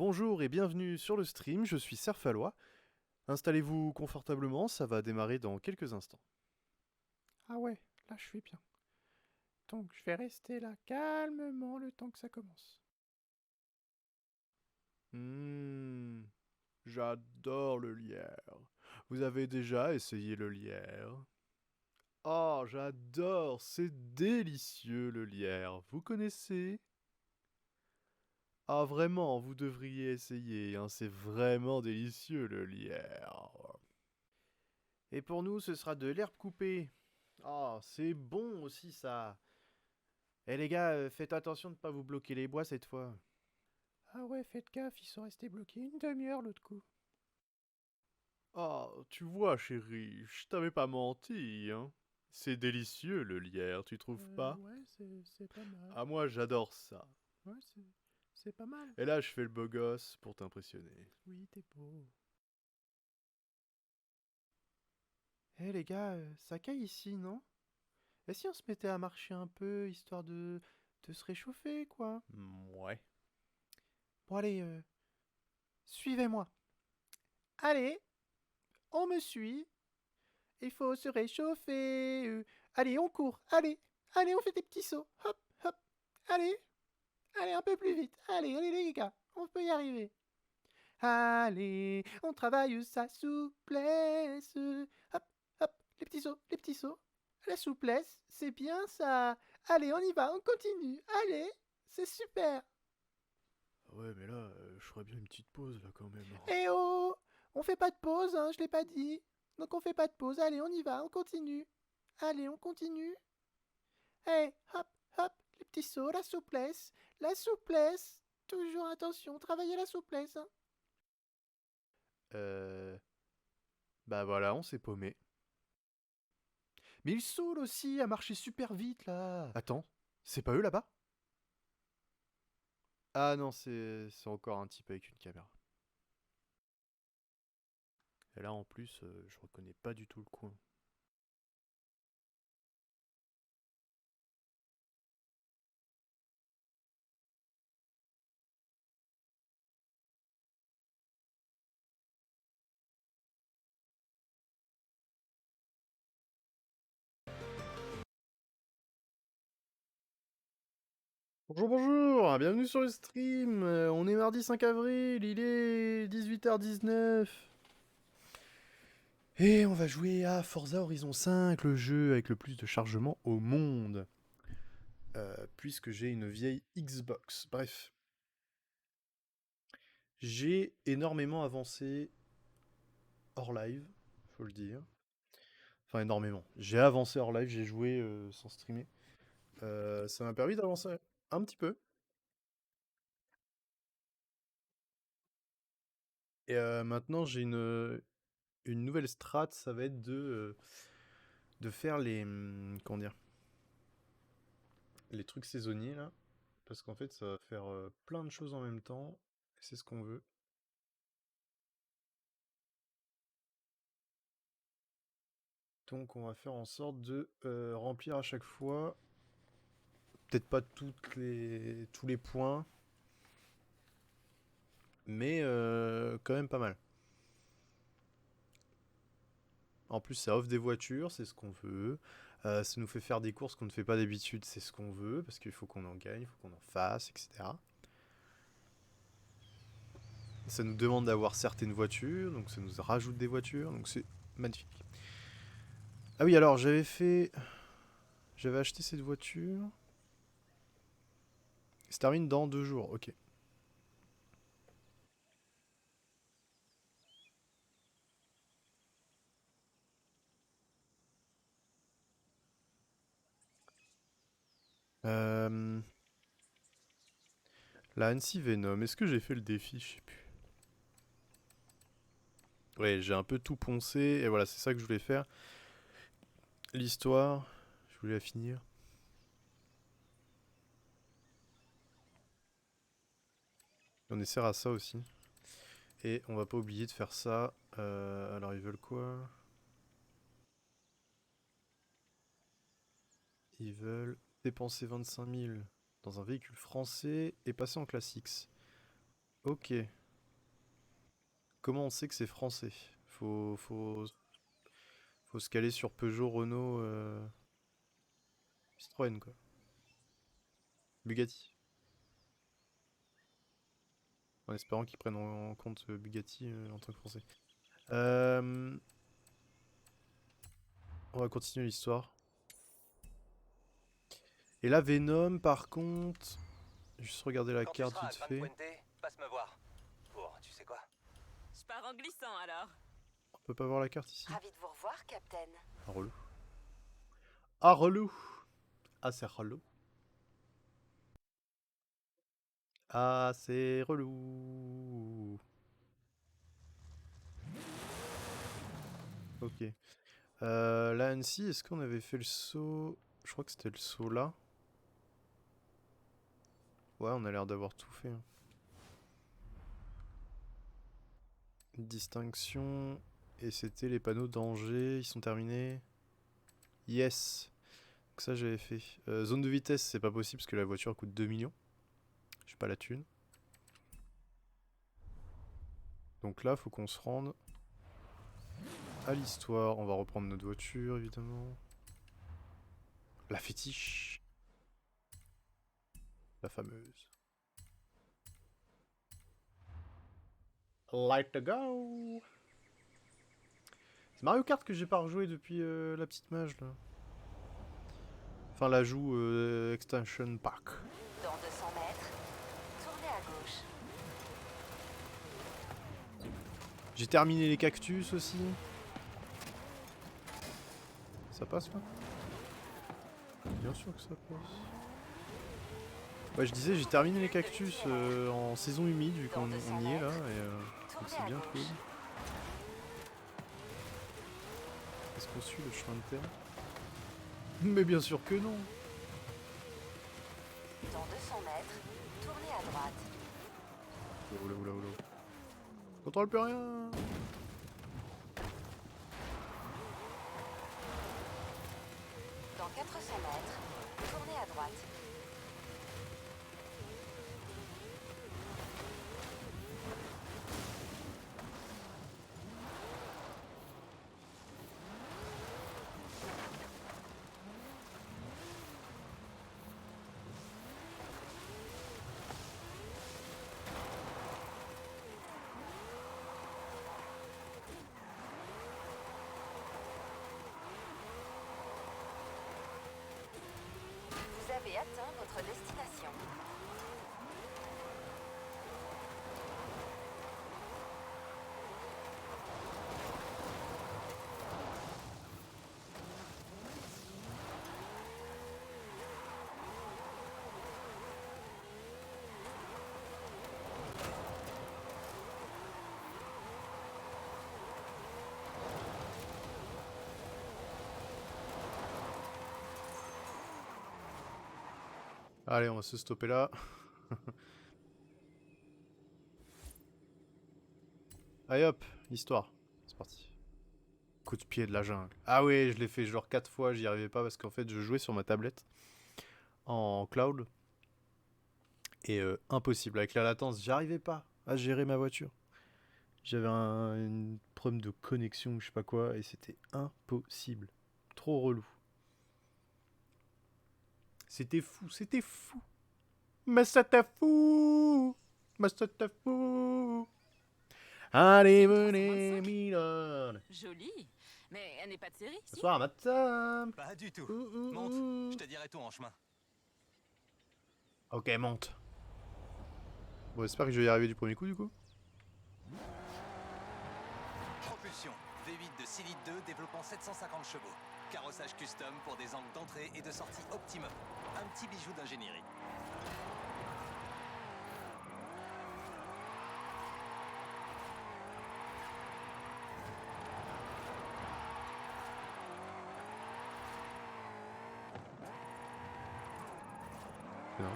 Bonjour et bienvenue sur le stream, je suis Serfalois. Installez-vous confortablement, ça va démarrer dans quelques instants. Ah ouais, là je suis bien. Donc je vais rester là calmement le temps que ça commence. J'adore le lierre. Vous avez déjà essayé le lierre? Oh, j'adore, c'est délicieux le lierre. Vous connaissez? Ah vraiment, vous devriez essayer, hein, c'est vraiment délicieux le lierre. Et pour nous, ce sera de l'herbe coupée. Ah, c'est bon aussi ça. Eh les gars, faites attention de ne pas vous bloquer les bois cette fois. Ah ouais, faites gaffe, ils sont restés bloqués une demi-heure l'autre coup. Ah, tu vois chérie, je t'avais pas menti, hein. C'est délicieux le lierre, tu trouves pas? Ouais, c'est pas mal. Ah moi j'adore ça. Ouais, c'est pas mal. Et là je fais le beau gosse pour t'impressionner. Oui, t'es beau. Eh les gars, ça caille ici, non? Et si on se mettait à marcher un peu, histoire de se réchauffer, quoi? Ouais. Bon allez, suivez-moi. Allez, on me suit. Il faut se réchauffer. Allez, on court. Allez, on fait des petits sauts. Hop, hop. Allez, allez, un peu plus vite. Allez, les gars, on peut y arriver. Allez, on travaille sa souplesse. Hop, hop, les petits sauts, les petits sauts. La souplesse, c'est bien ça. Allez, on y va, on continue. Allez, c'est super. Ouais mais là, je ferais bien une petite pause là quand même. Eh oh, on fait pas de pause, hein, je l'ai pas dit. Donc on fait pas de pause. Allez, on y va, on continue. Allez, on continue. Eh, hop, hop, les petits sauts, la souplesse. La souplesse. Toujours attention, travaillez la souplesse. Hein. Euh... Bah voilà, on s'est paumé. Mais ils saoulent aussi à marcher super vite là. Attends, c'est pas eux là-bas? Ah non, c'est encore un type avec une caméra. Et là en plus, je reconnais pas du tout le coin. Bonjour, bonjour, bienvenue sur le stream. On est mardi 5 avril, il est 18h19. Et on va jouer à Forza Horizon 5, le jeu avec le plus de chargement au monde. Puisque j'ai une vieille Xbox. Bref. J'ai énormément avancé hors live, faut le dire. Enfin, énormément. J'ai avancé hors live, j'ai joué sans streamer. Ça m'a permis d'avancer un petit peu. Et maintenant, j'ai une nouvelle strat, ça va être de faire comment dire, les trucs saisonniers là. Parce qu'en fait, ça va faire plein de choses en même temps. Et c'est ce qu'on veut. Donc, on va faire en sorte de remplir à chaque fois. Peut-être pas tous les points, mais quand même pas mal. En plus, ça offre des voitures, c'est ce qu'on veut. Ça nous fait faire des courses qu'on ne fait pas d'habitude, c'est ce qu'on veut, parce qu'il faut qu'on en gagne, il faut qu'on en fasse, etc. Ça nous demande d'avoir certaines voitures, donc ça nous rajoute des voitures, donc c'est magnifique. Ah oui, alors j'avais acheté cette voiture. Ça se termine dans 2 jours, ok. Euh, la Annecy Venom, est-ce que j'ai fait le défi? Je sais plus. Ouais, j'ai un peu tout poncé, et voilà, c'est ça que je voulais faire. L'histoire, je voulais la finir. On essaiera ça aussi. Et on va pas oublier de faire ça. Alors ils veulent quoi? Ils veulent dépenser 25 000 dans un véhicule français et passer en classe X. Ok. Comment on sait que c'est français? Faut se caler sur Peugeot, Renault, Citroën, quoi. Bugatti. En espérant qu'ils prennent en compte Bugatti en tant que français. Euh, on va continuer l'histoire. Et là, Venom, par contre... Juste regarder la Quand tu carte seras à vite Gran fait. Puente, passe me voir. Pour, tu sais quoi? Je pars en glissant alors. On peut pas voir la carte ici? Ravi de vous revoir, Captain. Ah, relou. Ah, relou. Ah, c'est relou. Ah, c'est relou. Ok. Là, Annecy, est-ce qu'on avait fait le saut? Je crois que c'était le saut là. Ouais, on a l'air d'avoir tout fait, hein. Distinction. Et c'était les panneaux danger. Ils sont terminés. Yes. Donc ça, j'avais fait. Zone de vitesse, c'est pas possible parce que la voiture coûte 2 millions. J'ai pas la thune. Donc là, faut qu'on se rende à l'histoire. On va reprendre notre voiture, évidemment. La fétiche. La fameuse. Light to go. C'est Mario Kart que j'ai pas rejoué depuis la petite mage, là. Enfin, l'ajout Extension Pack. Dans 200 mètres, tournez à gauche. J'ai terminé les cactus aussi. Ça passe, là? Bien sûr que ça passe. Ouais, je disais, j'ai terminé les cactus en saison humide, vu qu'on on y est là, et donc c'est bien cool. Est-ce qu'on suit le chemin de terre? Mais bien sûr que non. Dans 200 mètres, tournez à droite. Oula, oula, oula. Je contrôle plus rien. Dans 400 mètres, tournez à droite. Vous avez atteint votre destination. Allez, on va se stopper là. Allez hop, l'histoire. C'est parti. Coup de pied de la jungle. Ah ouais, je l'ai fait genre 4 fois, j'y arrivais pas parce qu'en fait je jouais sur ma tablette en cloud. Et impossible, avec la latence, j'arrivais pas à gérer ma voiture. J'avais une problème de connexion ou je sais pas quoi et c'était impossible. Trop relou. C'était fou, c'était fou. Mais c'était fou. Mais c'était fou. Allez, venez, 325. Milan. Jolie. Mais elle n'est pas de série, si? Bonsoir, madame. Pas du tout. Ouh. Monte, je te dirai tout en chemin. Ok, monte. Bon, j'espère que je vais y arriver du premier coup, du coup. Propulsion. V8 de 6 litres 2 développant 750 chevaux. Carrossage custom pour des angles d'entrée et de sortie optimum. Un petit bijou d'ingénierie. Non.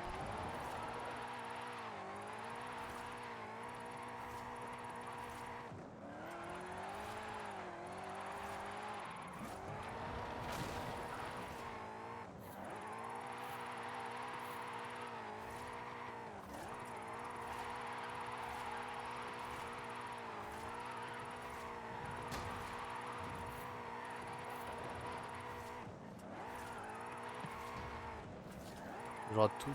Je rate tout.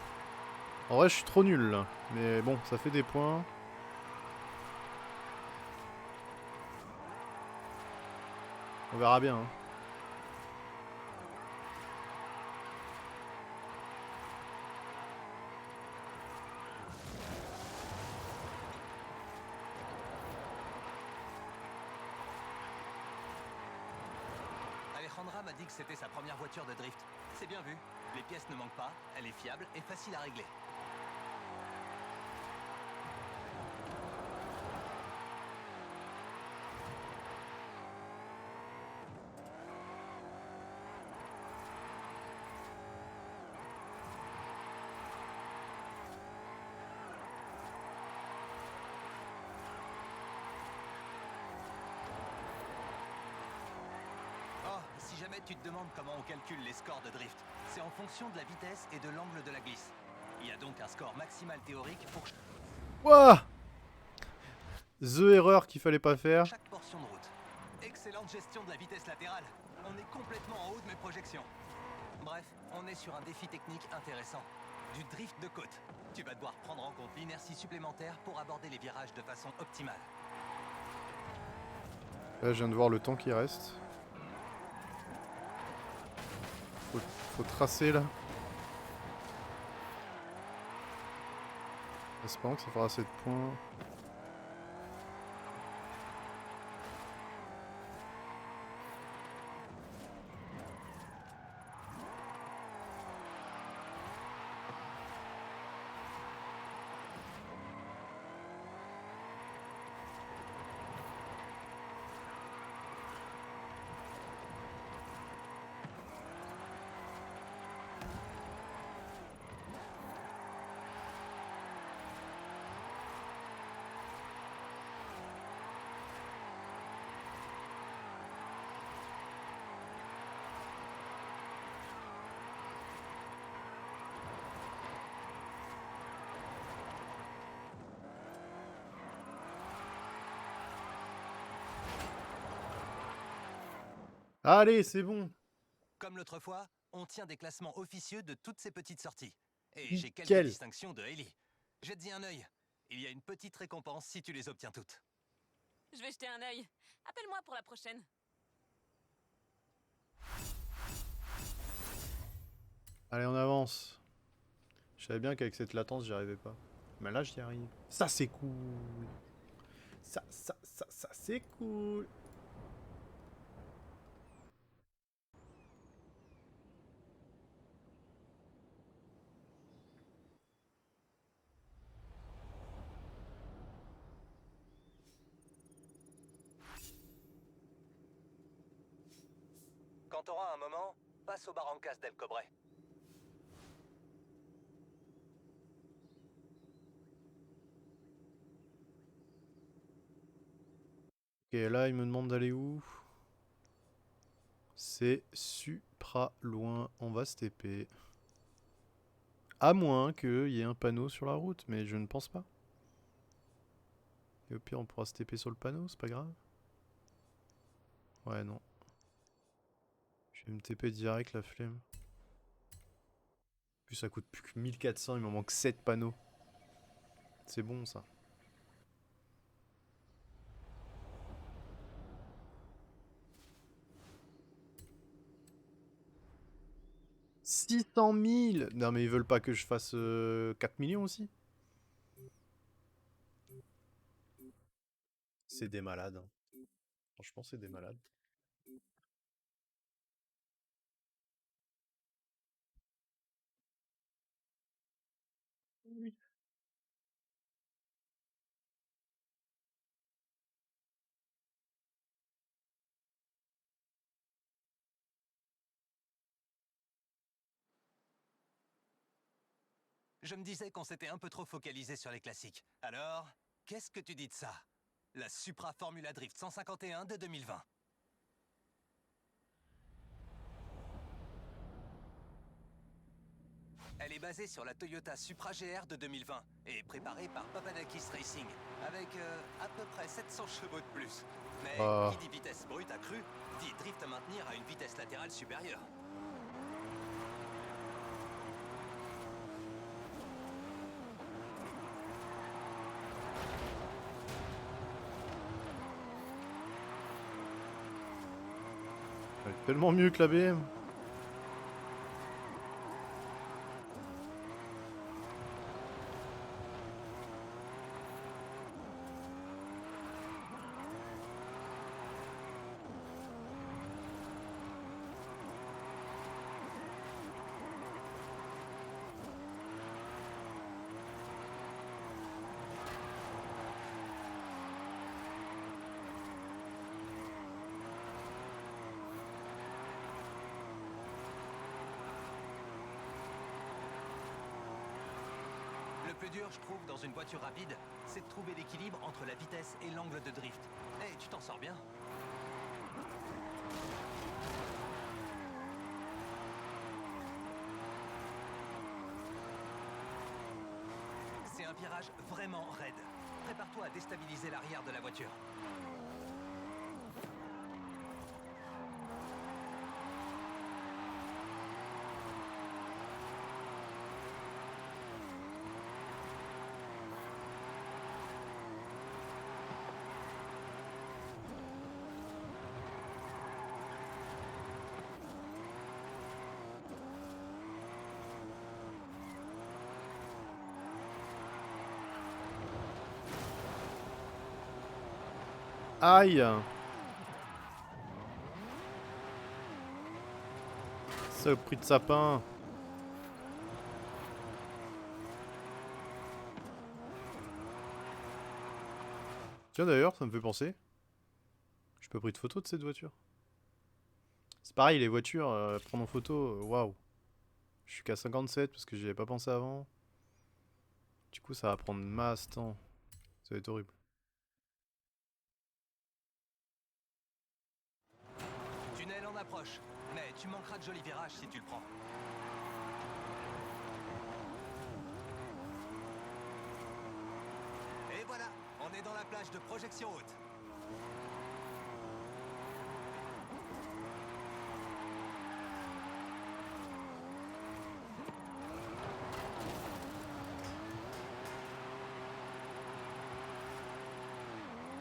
En vrai, je suis trop nul là. Mais bon, ça fait des points. On verra bien. Hein. Alejandra m'a dit que c'était sa première voiture de drift. C'est bien vu. Les pièces ne manquent pas, elle est fiable et facile à régler. Oh, si jamais tu te demandes comment on calcule les scores de drift, c'est en fonction de la vitesse et de l'angle de la glisse. Il y a donc un score maximal théorique pour Wouah! The erreur qu'il fallait pas faire. chaque portion de route. Excellente gestion de la vitesse latérale. On est complètement en haut de mes projections. Bref, on est sur un défi technique intéressant. Du drift de côte. Tu vas devoir prendre en compte l'inertie supplémentaire pour aborder les virages de façon optimale. Là, je viens de voir le temps qui reste. Faut tracer là. Espérons que ça fera assez de points. Allez, c'est bon. Comme l'autre fois, on tient des classements officieux de toutes ces petites sorties. Et j'ai quelques Nickel. distinctions de Hailey. Jette-y un œil. Il y a une petite récompense si tu les obtiens toutes. Je vais jeter un œil. Appelle-moi pour la prochaine. Allez, on avance. Je savais bien qu'avec cette latence, j'y arrivais pas. Mais là, j'y arrive. Ça, c'est cool. Ça, c'est cool. Quand t'auras un moment, passe au Barrancas del Cobre. Ok, là, il me demande d'aller où? C'est supra loin. On va se TP. À moins qu'il y ait un panneau sur la route, mais je ne pense pas. Et au pire, on pourra se TP sur le panneau, c'est pas grave. Ouais, non. Je vais me TP direct, la flemme. En plus, ça coûte plus que 1400, il m'en manque 7 panneaux. C'est bon, ça. « 600 000 ! Non mais ils veulent pas que je fasse 4 millions aussi? C'est des malades. Hein. Franchement, c'est des malades. Oui. Je me disais qu'on s'était un peu trop focalisé sur les classiques. Alors, qu'est-ce que tu dis de ça? La Supra Formula Drift 151 de 2020. Elle est basée sur la Toyota Supra GR de 2020 et préparée par Papadakis Racing, avec à peu près 700 chevaux de plus. Mais qui dit vitesse brute accrue, dit drift à maintenir à une vitesse latérale supérieure. Tellement mieux que la BM. Le plus dur, je trouve, dans une voiture rapide, c'est de trouver l'équilibre entre la vitesse et l'angle de drift. Eh, tu t'en sors bien. C'est un virage vraiment raide. Prépare-toi à déstabiliser l'arrière de la voiture. Aïe. Saloperie de sapin. Tiens d'ailleurs, ça me fait penser. Je peux pris de photo de cette voiture. C'est pareil, les voitures, prendre en photo, waouh. Je suis qu'à 57 parce que j'y avais pas pensé avant. Du coup, ça va prendre masse temps. Ça va être horrible. Tunnel en approche. Mais tu manqueras de jolis virages si tu le prends. Et voilà, on est dans la plage de projection haute.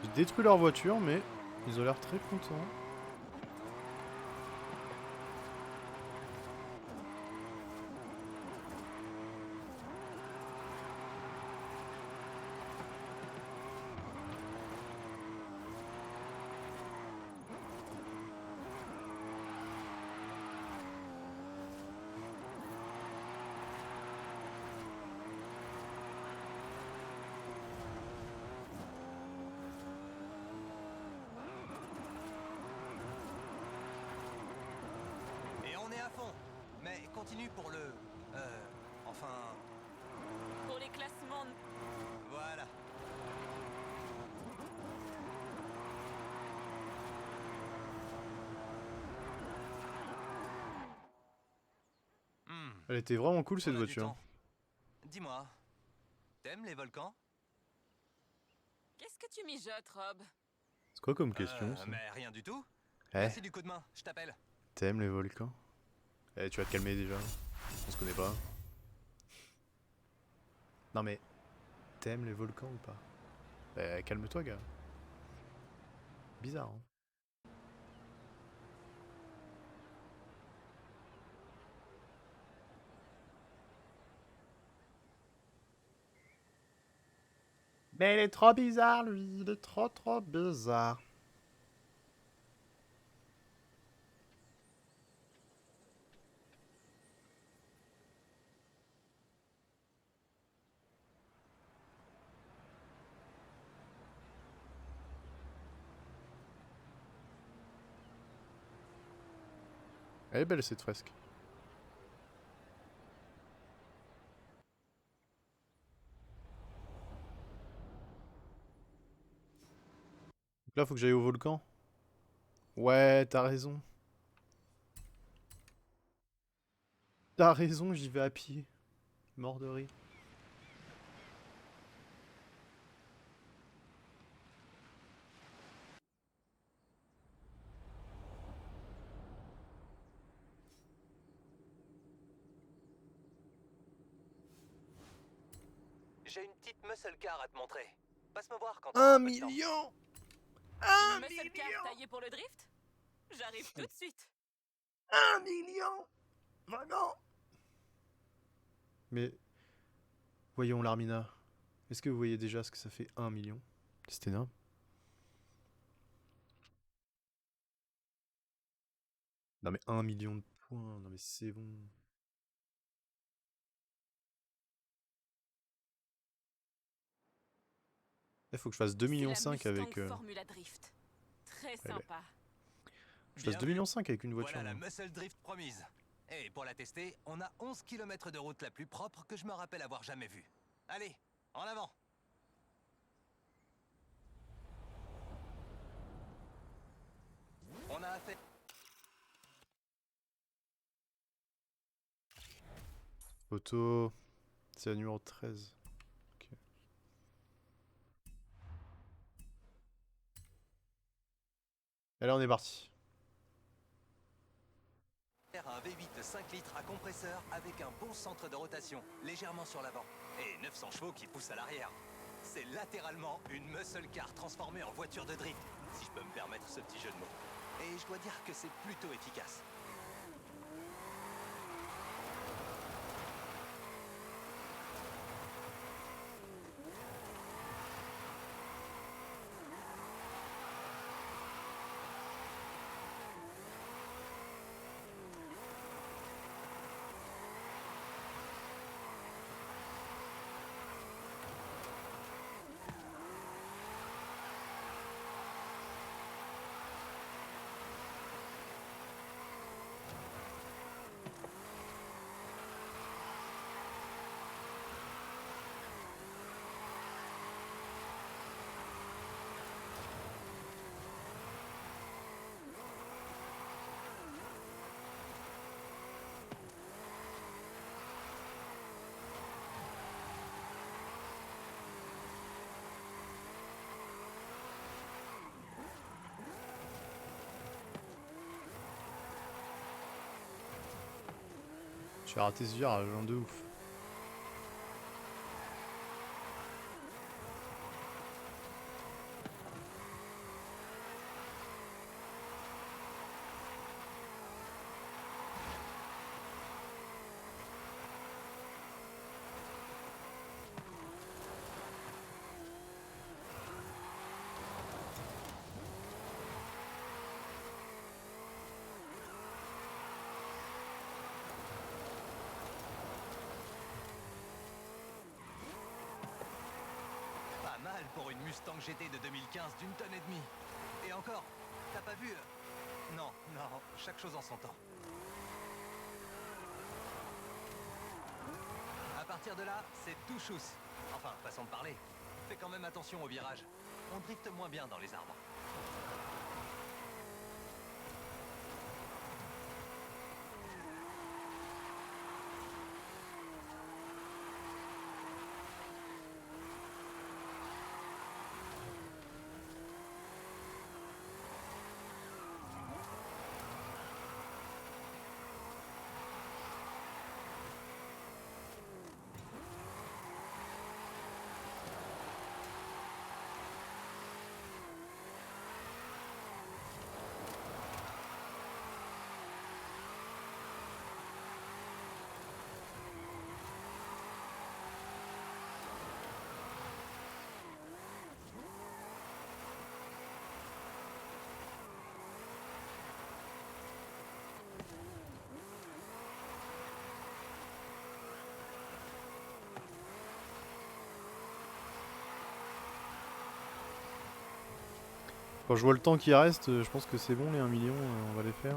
J'ai détruit leur voiture, mais ils ont l'air très contents. Et on est à fond. Mais continue pour le... enfin... Pour les classements... Voilà. Hmm, Elle était vraiment cool cette on a du voiture. temps. Dis-moi, t'aimes les volcans? Qu'est-ce que tu mijotes, Rob? C'est quoi comme question ça? Mais rien du tout. Eh, Merci du coup de main, je t'appelle. t'aimes les volcans? Eh, tu vas te calmer déjà. On se connaît pas. Non mais, t'aimes les volcans ou pas? Bah, calme-toi, gars. Bizarre, hein. Mais il est trop bizarre, lui. Il est trop bizarre. Elle est belle cette fresque. Donc là, faut que j'aille au volcan. Ouais, t'as raison. T'as raison, j'y vais à pied. Mort de rire. J'ai une petite muscle car à te montrer. Passe me voir quand Un t'auras un peu de temps. million! Une muscle car taillée pour le drift? J'arrive tout de suite. 1 million! Vraiment? Mais... Voyons, Larmina. Est-ce que vous voyez déjà ce que ça fait 1 million? C'est énorme. Non mais 1 million de points, non mais c'est bon. Il faut que je fasse 2,5 millions C'est la Mustang avec... Formula Drift. Très elle est- sympa. Je fasse Bien 2,5 vu. millions avec une voiture. Voilà la moi. muscle drift promise. Et pour la tester, on a 11 km de route la plus propre que je me rappelle avoir jamais vue. Allez, en avant! On a affaire... Auto... C'est la numéro 13. Ok. Allez, on est parti. Un V8 de 5 litres à compresseur avec un bon centre de rotation, légèrement sur l'avant, et 900 chevaux qui poussent à l'arrière. C'est latéralement une muscle car transformée en voiture de drift, si je peux me permettre ce petit jeu de mots. Et je dois dire que c'est plutôt efficace. J'ai raté ce virage, genre de ouf. Pas mal pour une Mustang GT de 2015 d'une tonne et demie. Et encore, t'as pas vu... Non, non, chaque chose en son temps. À partir de là, c'est tout chousse. Enfin, façon de parler. Fais quand même attention au virage. On drifte moins bien dans les arbres. Quand je vois le temps qui reste, je pense que c'est bon les 1 million, on va les faire.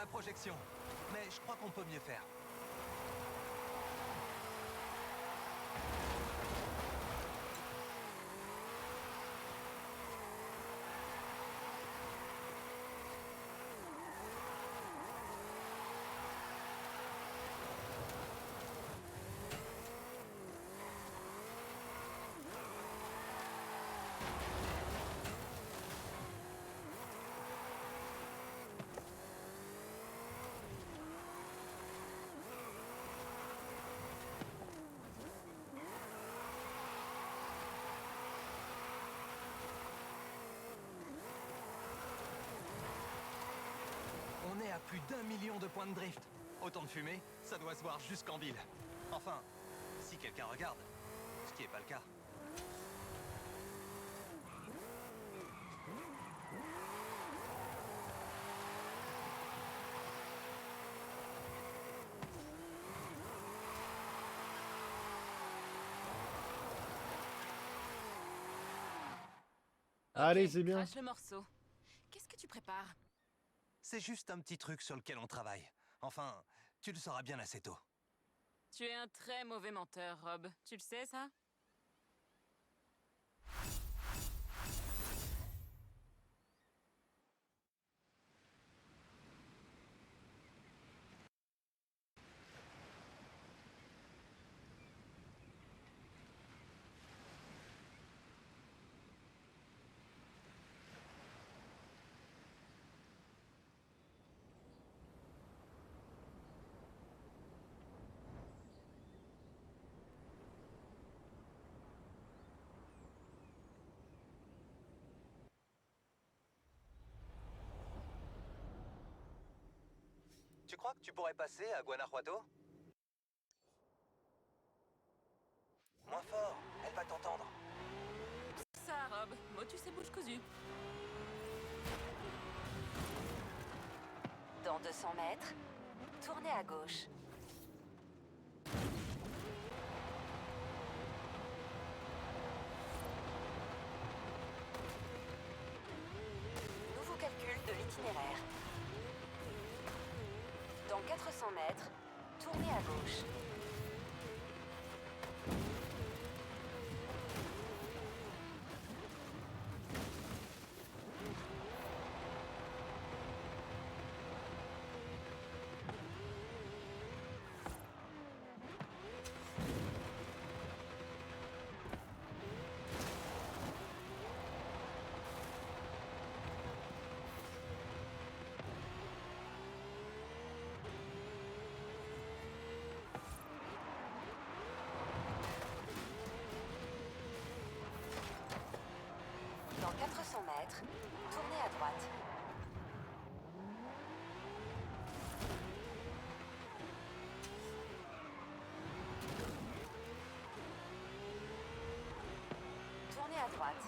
la projection. Mais je crois qu'on peut mieux faire. On est à plus d'1 million de points de drift. Autant de fumée, ça doit se voir jusqu'en ville. Enfin, si quelqu'un regarde, ce qui n'est pas le cas. Allez, Ok, c'est bien. crache le morceau. Qu'est-ce que tu prépares? C'est juste un petit truc sur lequel on travaille. Enfin, tu le sauras bien assez tôt. Tu es un très mauvais menteur, Rob. Tu le sais, ça? Tu crois que tu pourrais passer à Guanajuato? Moins fort, elle va t'entendre. Ça, Rob. Motus et bouche cousue. Dans 200 mètres, tournez à gauche. Nouveau calcul de l'itinéraire. Dans 400 mètres, tournez à gauche. Dans 400 mètres, tournez à droite. Tournez à droite.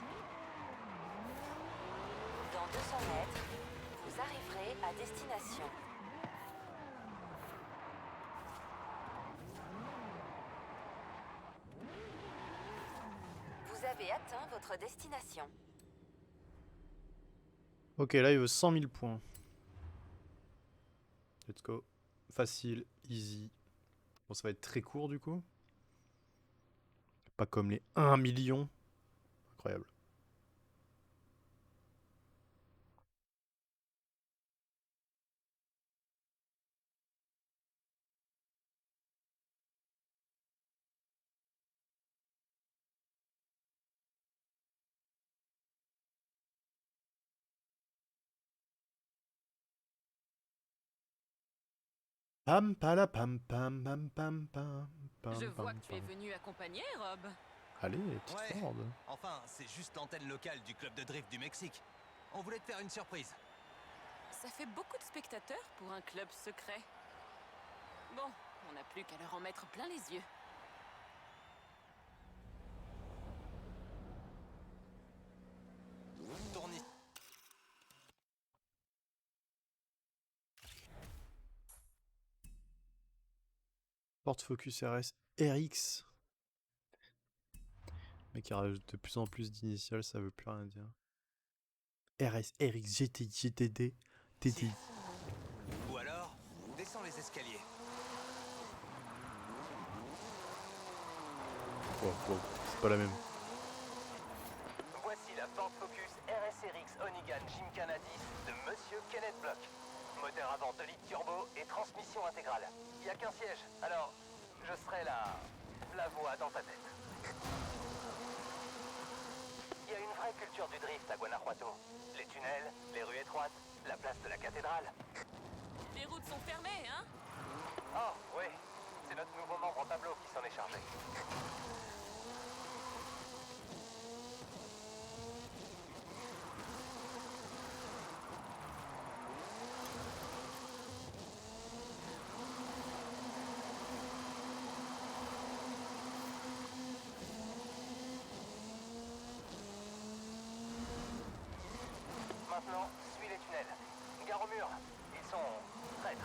Dans 200 mètres, vous arriverez à destination. Vous avez atteint votre destination. Ok, là il veut 100 000 points. Let's go. Facile, easy. Bon, ça va être très court du coup. Pas comme les 1 million. Incroyable. Pam pala pam pam pam pam pam pam Je pam vois que tu es pam. venu accompagner, Rob. Allez, petite Ouais. Ford. Enfin, c'est juste l'antenne locale du club de drift du Mexique. On voulait te faire une surprise. Ça fait beaucoup de spectateurs pour un club secret. Bon, on n'a plus qu'à leur en mettre plein les yeux. Tourne ici. Ford Focus RS RX. Mais qui rajoute de plus en plus d'initiales, ça veut plus rien dire. RS, RX, GTI, GTD, TTI. Ou alors, escaliers. Wow, wow, c'est pas la même. Voici la Ford Focus RSRX Onigan Gymkhana 10 de Monsieur Kenneth Block. Moteur avant 2 litres turbo et transmission intégrale. Il n'y a qu'un siège, alors je serai la voix dans ta tête. Il y a une vraie culture du drift à Guanajuato. Les tunnels, les rues étroites, la place de la cathédrale. Les routes sont fermées, hein? Oh, oui, c'est notre nouveau membre en tableau qui s'en est chargé. Maintenant, suis les tunnels. Gare au mur. Ils sont traîtres.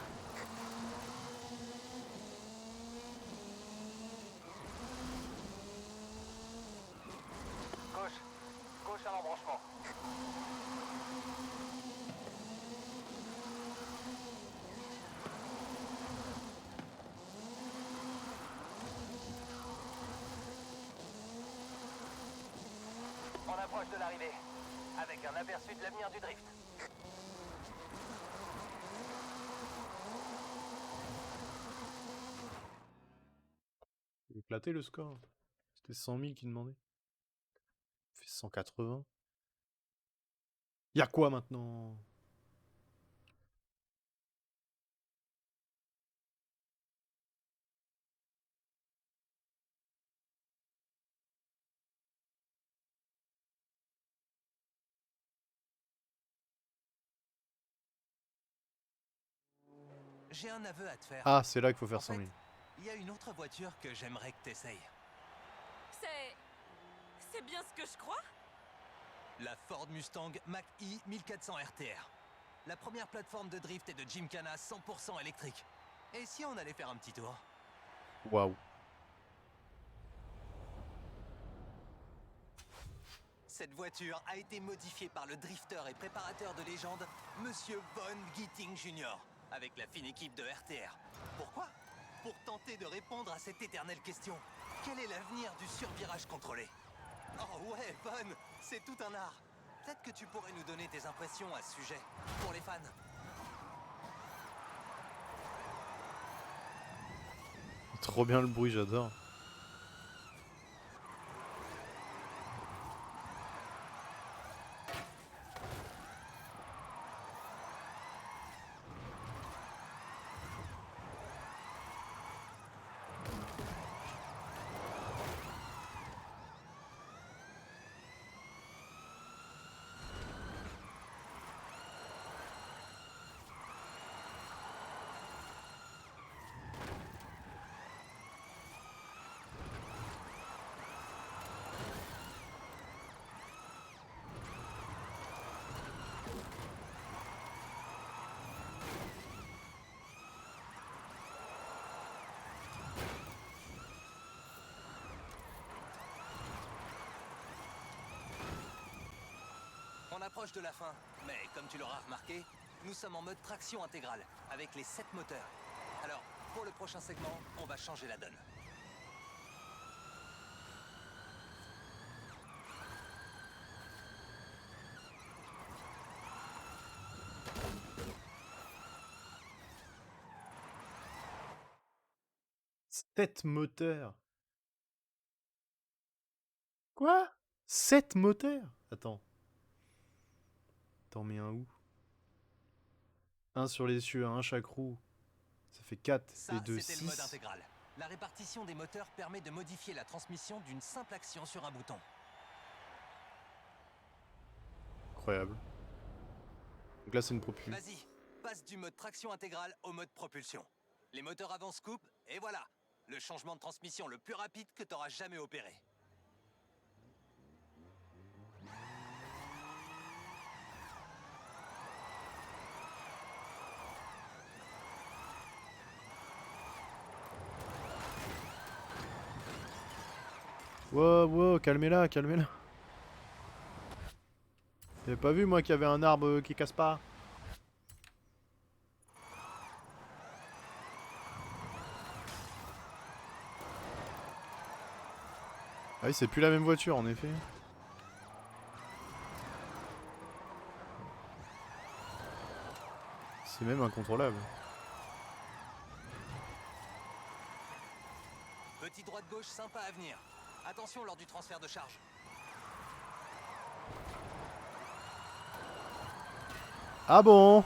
Gauche. Gauche à l'embranchement. On approche de l'arrivée. Avec un aperçu de l'avenir du drift. Éclaté le score. C'était 100 000 qui demandait. Fait 180. Y'a quoi maintenant? J'ai un aveu à te faire. Ah, c'est là qu'il faut En faire 100 fait, 000. il y a une autre voiture que j'aimerais que t'essayes. C'est bien ce que je crois? La Ford Mustang Mach-E 1400 RTR. La première plateforme de drift et de Gymkhana 100% électrique. Et si on allait faire un petit tour? Waouh. Cette voiture a été modifiée par le drifter et préparateur de légende, Monsieur Von Gitting Jr., avec la fine équipe de RTR. Pourquoi? Pour tenter de répondre à cette éternelle question. Quel est l'avenir du survirage contrôlé? Oh ouais, Von, c'est tout un art. Peut-être que tu pourrais nous donner tes impressions à ce sujet, pour les fans. Trop bien le bruit, j'adore. On approche de la fin, mais comme tu l'auras remarqué, nous sommes en mode traction intégrale, avec les 7 moteurs. Alors, pour le prochain segment, on va changer la donne. Sept moteurs. Quoi? 7 moteurs? Attends. T'en mets un où? Un sur les cieux, un chaque roue. Ça fait 4 Ça, et 2, c'était le mode 6. intégral. La répartition des moteurs permet de modifier la transmission d'une simple action sur un bouton. Incroyable. Donc là, c'est une propulsion. Vas-y, passe du mode traction intégrale au mode propulsion. Les moteurs avant se coupent, et voilà, le changement de transmission le plus rapide que t'auras jamais opéré. Wow, wow, calmez-la, calmez-la. J'avais pas vu, moi, qu'il y avait un arbre qui casse pas. Ah oui, c'est plus la même voiture en effet. C'est même incontrôlable. Petit droite-gauche sympa à venir. Attention lors du transfert de charge. Ah bon?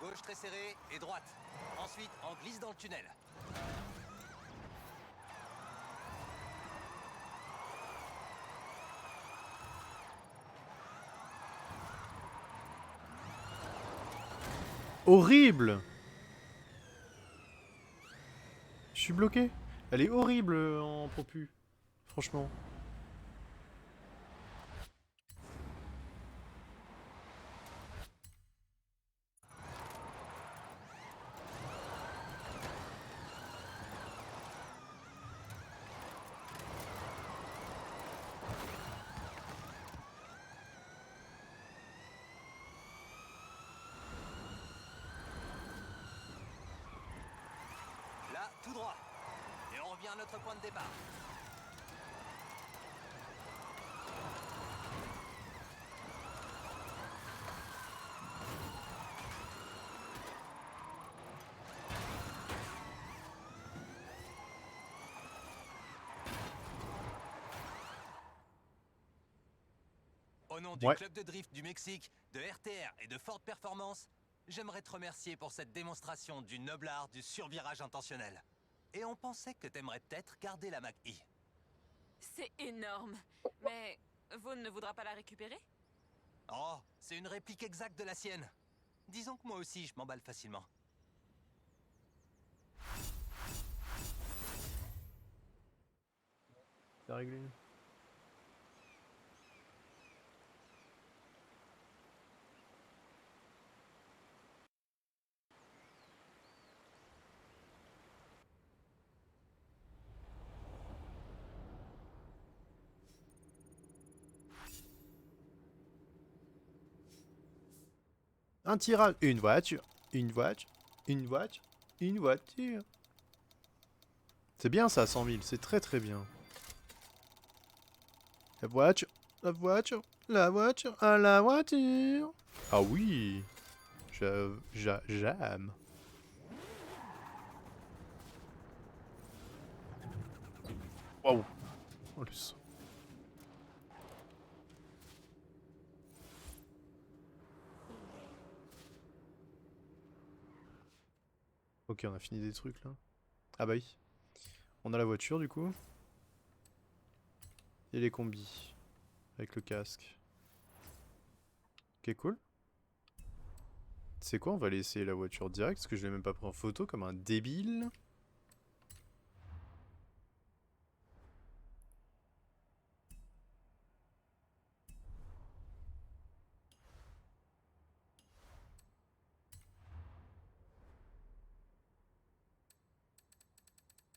Gauche très serrée et droite. Ensuite, on glisse dans le tunnel. Horrible! Je suis bloqué. Elle est horrible en propu. Franchement. Là, tout droit. Et on revient à notre point de départ. Au nom du Ouais. club de drift du Mexique, de RTR et de Ford Performance, j'aimerais te remercier pour cette démonstration du noble art du survirage intentionnel. Et on pensait que t'aimerais peut-être garder la Mach-E. C'est énorme. Mais Vaughn ne voudra pas la récupérer? Oh, c'est une réplique exacte de la sienne. Disons que moi aussi, je m'emballe facilement. C'est réglé. Un tirage. Une voiture. Une voiture. Une voiture. Une voiture. C'est bien ça, 100 000. C'est très très bien. La voiture. La voiture. La voiture. Ah, la voiture. Ah oui. J'aime. Waouh. Oh, le son. Ok, on a fini des trucs là. Ah bah oui. On a la voiture du coup. Et les combis. Avec le casque. Ok, cool. C'est quoi, on va laisser la voiture direct parce que je l'ai même pas pris en photo comme un débile.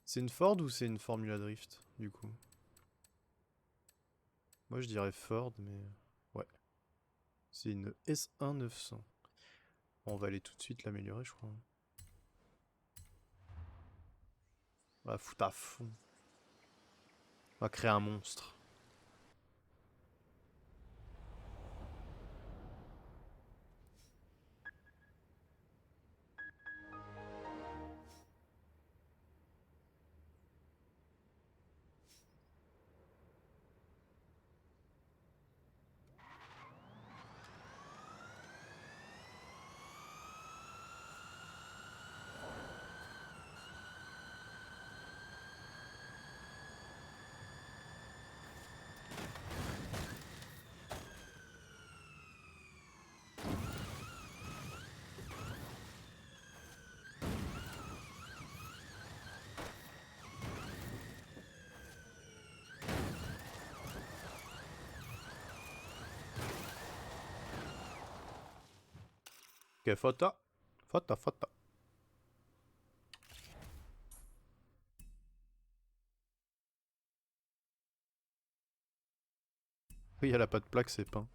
C'est une Ford ou c'est une Formula Drift du coup? Moi je dirais Ford mais ouais. C'est une S1 900. On va aller tout de suite l'améliorer je crois. On va foutre à fond. On va créer un monstre. Ok, photo. Photo, photo. Oui, elle a pas de plaque, c'est peint.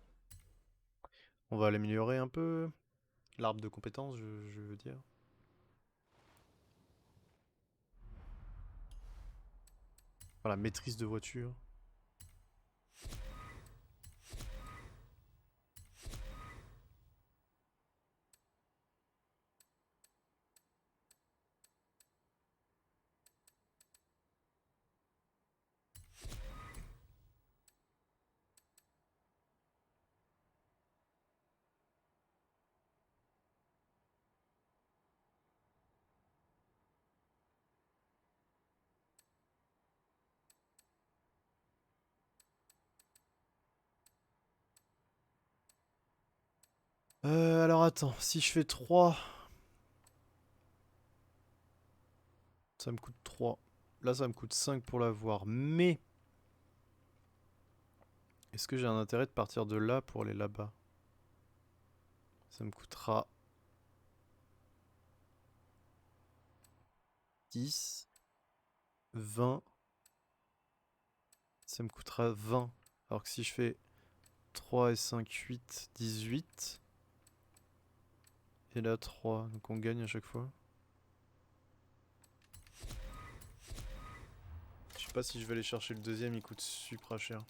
On va l'améliorer un peu. L'arbre de compétences, je veux dire. Voilà, maîtrise de voiture. Alors attends, si je fais 3, ça me coûte 3. Là, ça me coûte 5 pour l'avoir. Mais, est-ce que j'ai un intérêt de partir de là pour aller là-bas? Ça me coûtera 10, 20. Ça me coûtera 20. Alors que si je fais 3 et 5, 8, 18. Et là 3, donc on gagne à chaque fois. Je sais pas si je vais aller chercher le deuxième, il coûte super cher.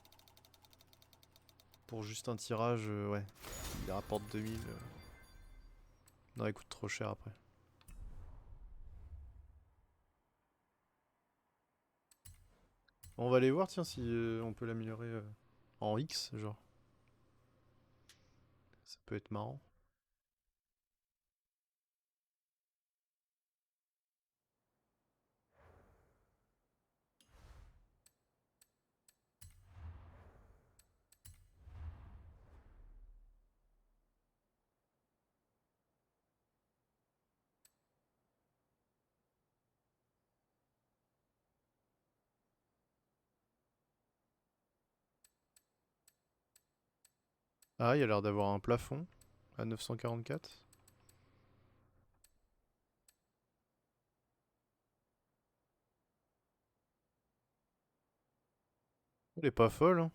Pour juste un tirage, ouais. Il rapporte 2000. Non, il coûte trop cher après. On va aller voir, tiens, si on peut l'améliorer en X, genre. Ça peut être marrant. Ah, il y a l'air d'avoir un plafond à 944. Elle est pas folle, hein.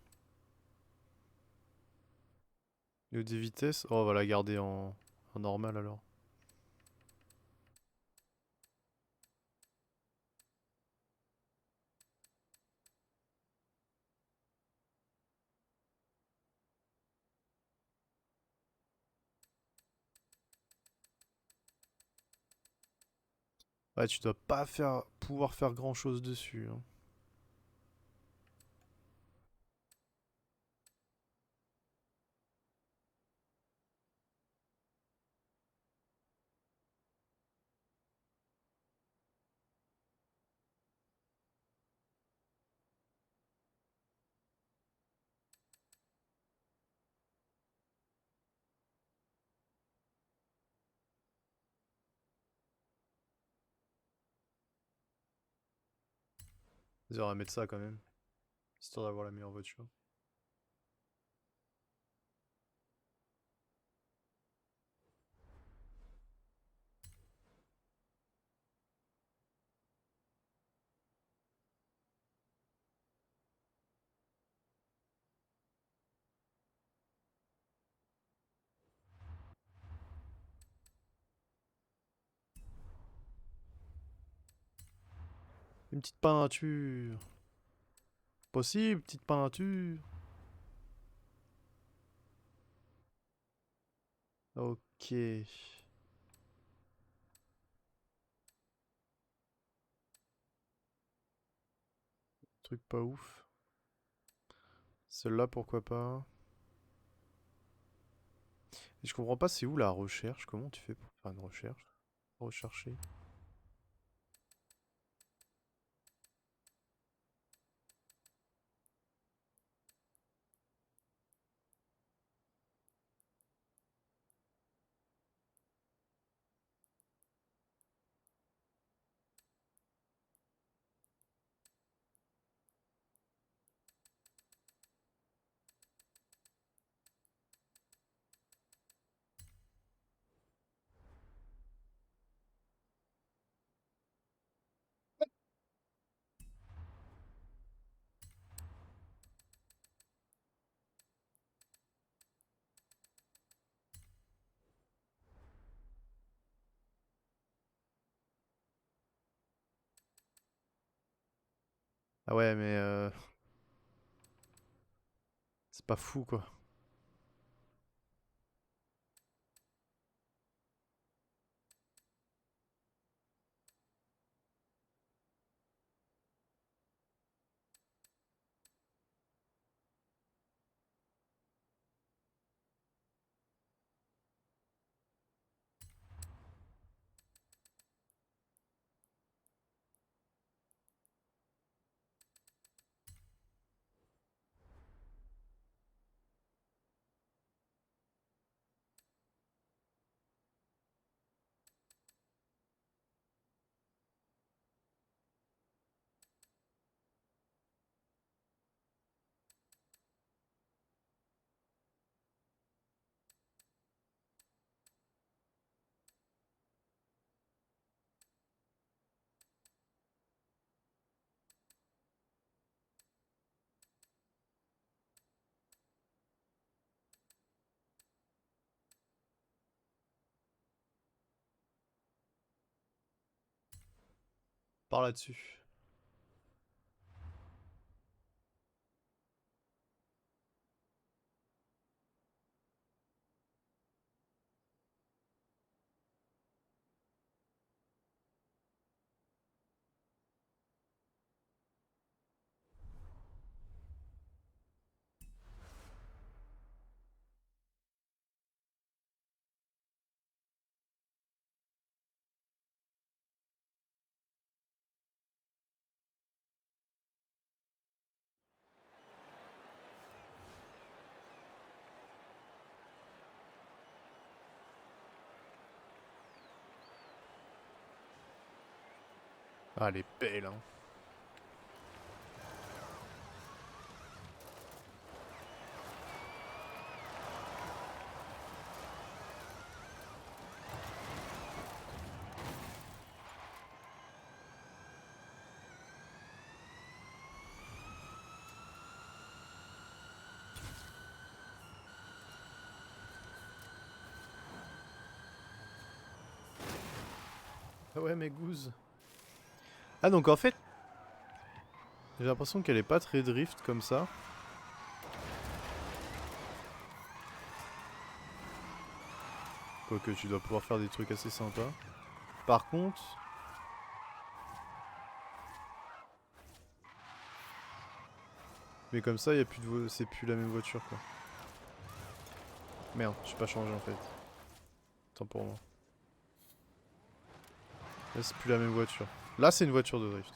Et des vitesses. Oh, on va la garder en normal alors. Ouais, tu dois pas pouvoir faire grand chose dessus, hein. Vas-y, on va mettre ça quand même. Histoire d'avoir la meilleure voiture. Une petite peinture. Possible, petite peinture. Ok. Truc pas ouf. Celle-là, pourquoi pas. Et je comprends pas, c'est où la recherche? Comment tu fais pour faire une recherche? Rechercher. Ah ouais, mais c'est pas fou quoi. Par là-dessus. Ah, elle est belle, hein. Ah ouais, mais Goose. Ah, donc en fait, j'ai l'impression qu'elle est pas très drift comme ça. Quoique tu dois pouvoir faire des trucs assez sympas. Par contre... Mais comme ça, y a plus de c'est plus la même voiture quoi. Merde, j'ai pas changé en fait. Tant pour moi. Là, c'est plus la même voiture. Là, c'est une voiture de drift.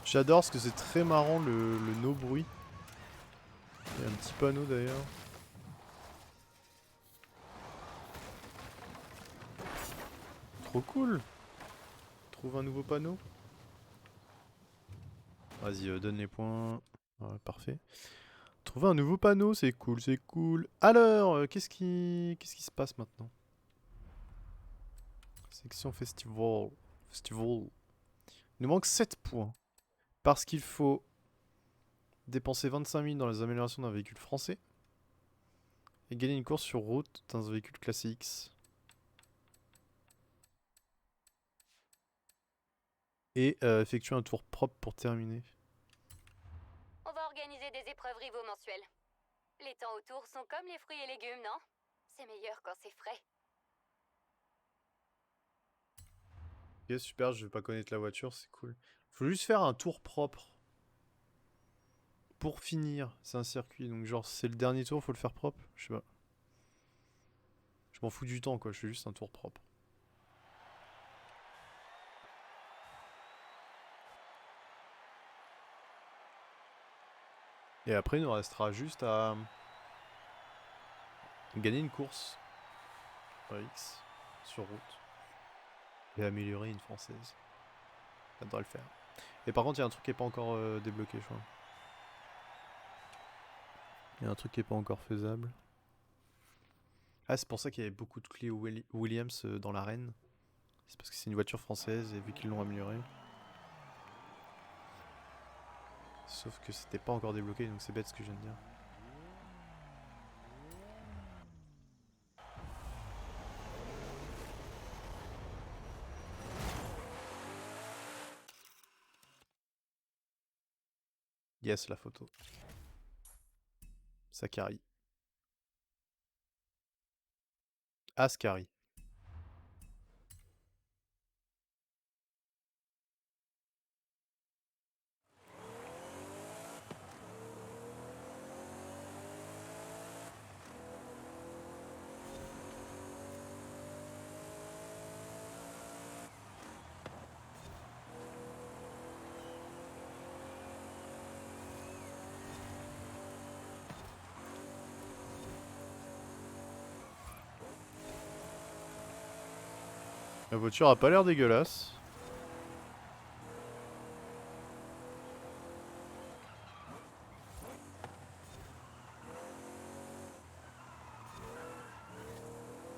J'adore parce que c'est très marrant le no bruit. Il y a un petit panneau d'ailleurs. Trop cool. Trouve un nouveau panneau. Vas-y, donne les points. Ouais, parfait. Trouver un nouveau panneau, c'est cool, c'est cool. Alors, qu'est-ce qui se passe maintenant? Section festival. Festival. Il nous manque 7 points. Parce qu'il faut dépenser 25 000 dans les améliorations d'un véhicule français. Et gagner une course sur route dans un véhicule classe X. Et effectuer un tour propre pour terminer. On va organiser des épreuves rivaux mensuelles. Les temps autour sont comme les fruits et légumes, non? C'est meilleur quand c'est frais. Ok, super, je vais pas connaître la voiture, c'est cool. Faut juste faire un tour propre. Pour finir, c'est un circuit, donc genre c'est le dernier tour, faut le faire propre. Je sais pas. Je m'en fous du temps quoi, je fais juste un tour propre. Et après il nous restera juste à gagner une course X sur route et améliorer une française. Ça devrait le faire. Et par contre il y a un truc qui est pas encore débloqué je crois. Il y a un truc qui est pas encore faisable. Ah c'est pour ça qu'il y avait beaucoup de clés Williams dans l'arène. C'est parce que c'est une voiture française et vu qu'ils l'ont améliorée. Sauf que c'était pas encore débloqué donc c'est bête ce que je viens de dire. Yes la photo. Sakari. Ascari. La voiture a pas l'air dégueulasse.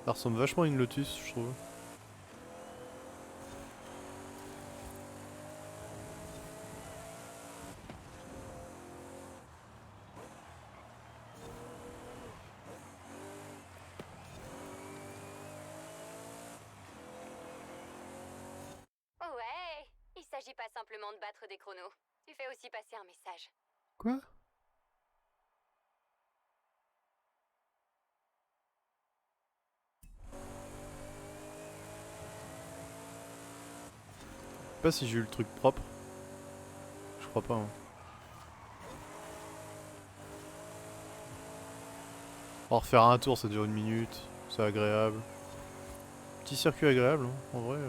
Ça ressemble vachement à une Lotus, je trouve. Ouais, il s'agit pas simplement de battre des chronos. Tu fais aussi passer un message. Quoi? Je sais pas si j'ai eu le truc propre. Je crois pas. Hein. On va refaire un tour, ça dure 1 minute. C'est agréable. Petit circuit agréable, hein, en vrai.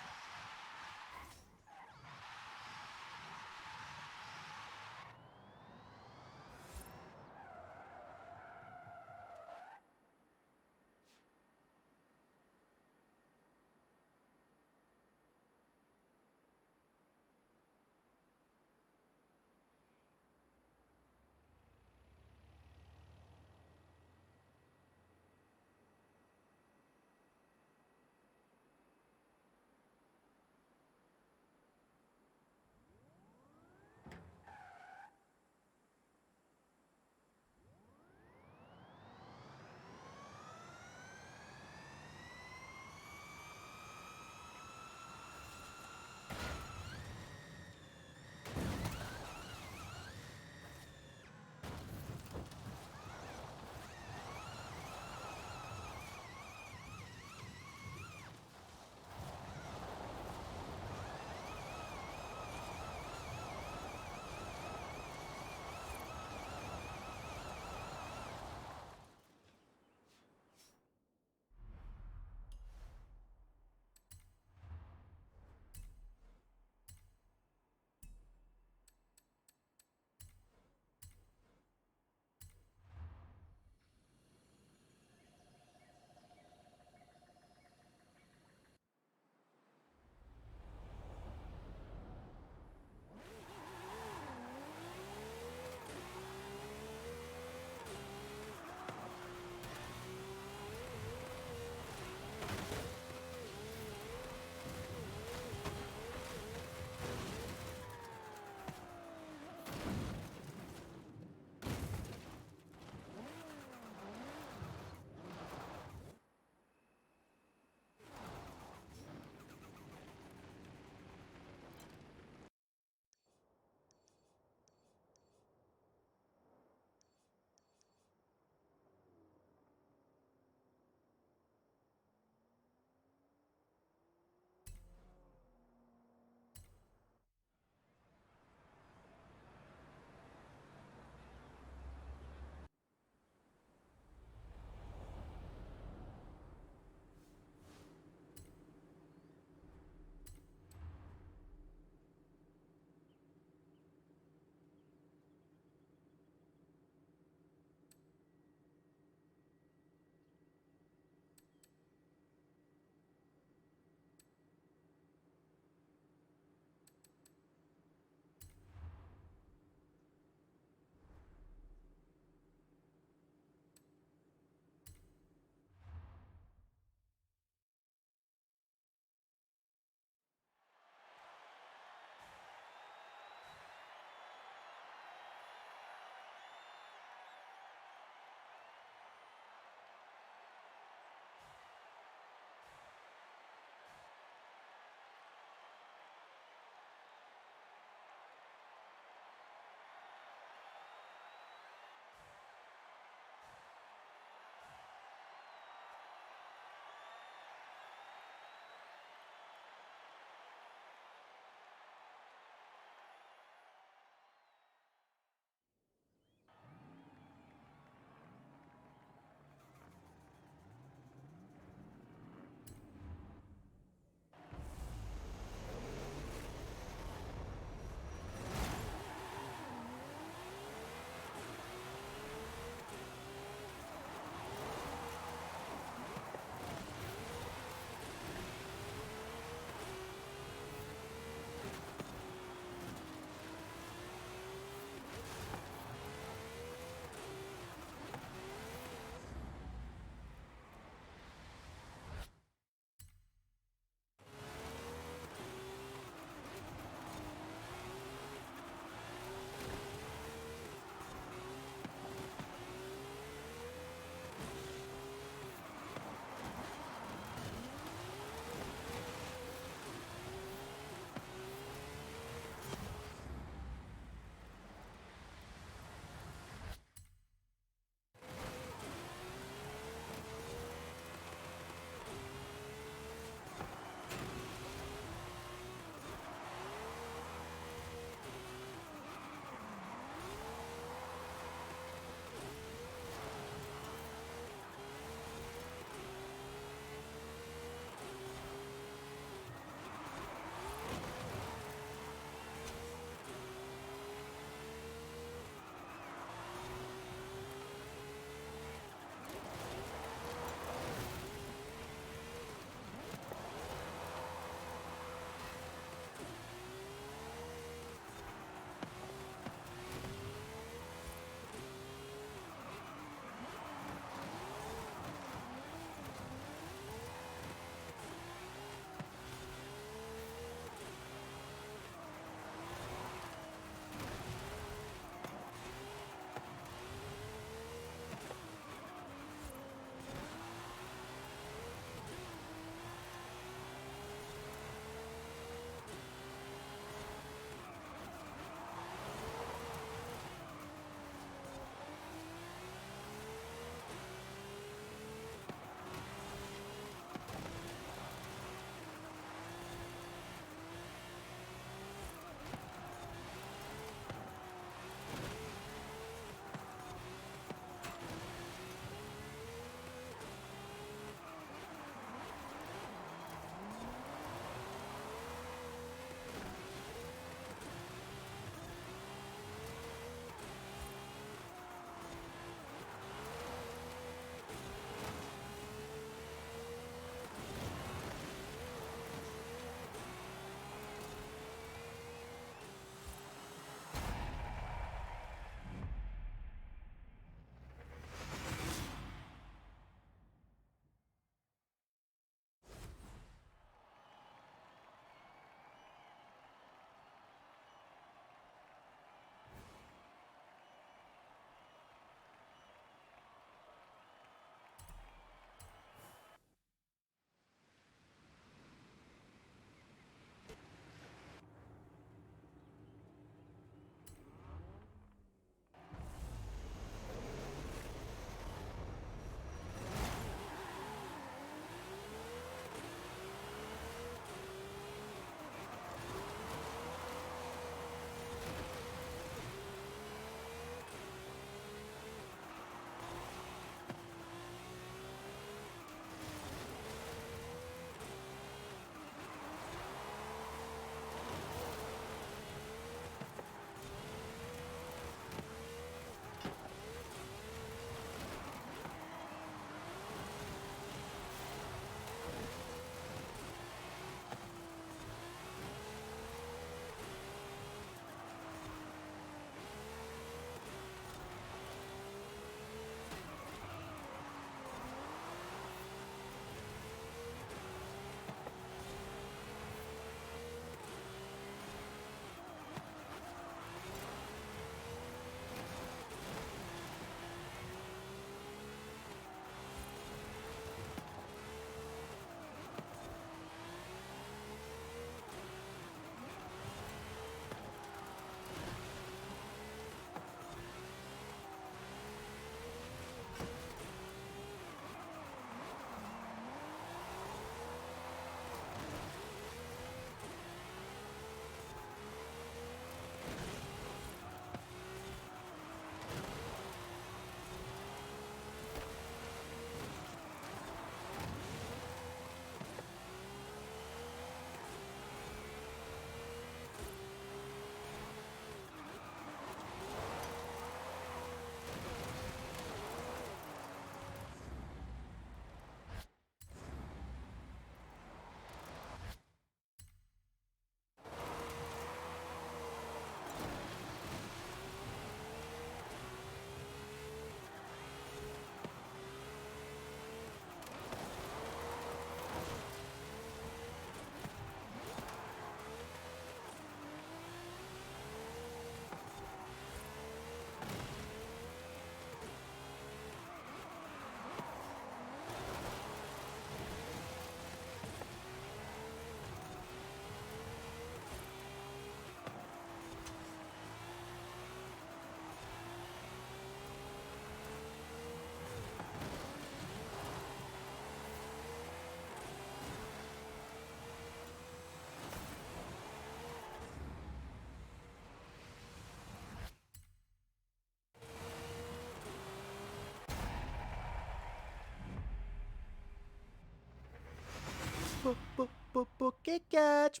Pokécatch,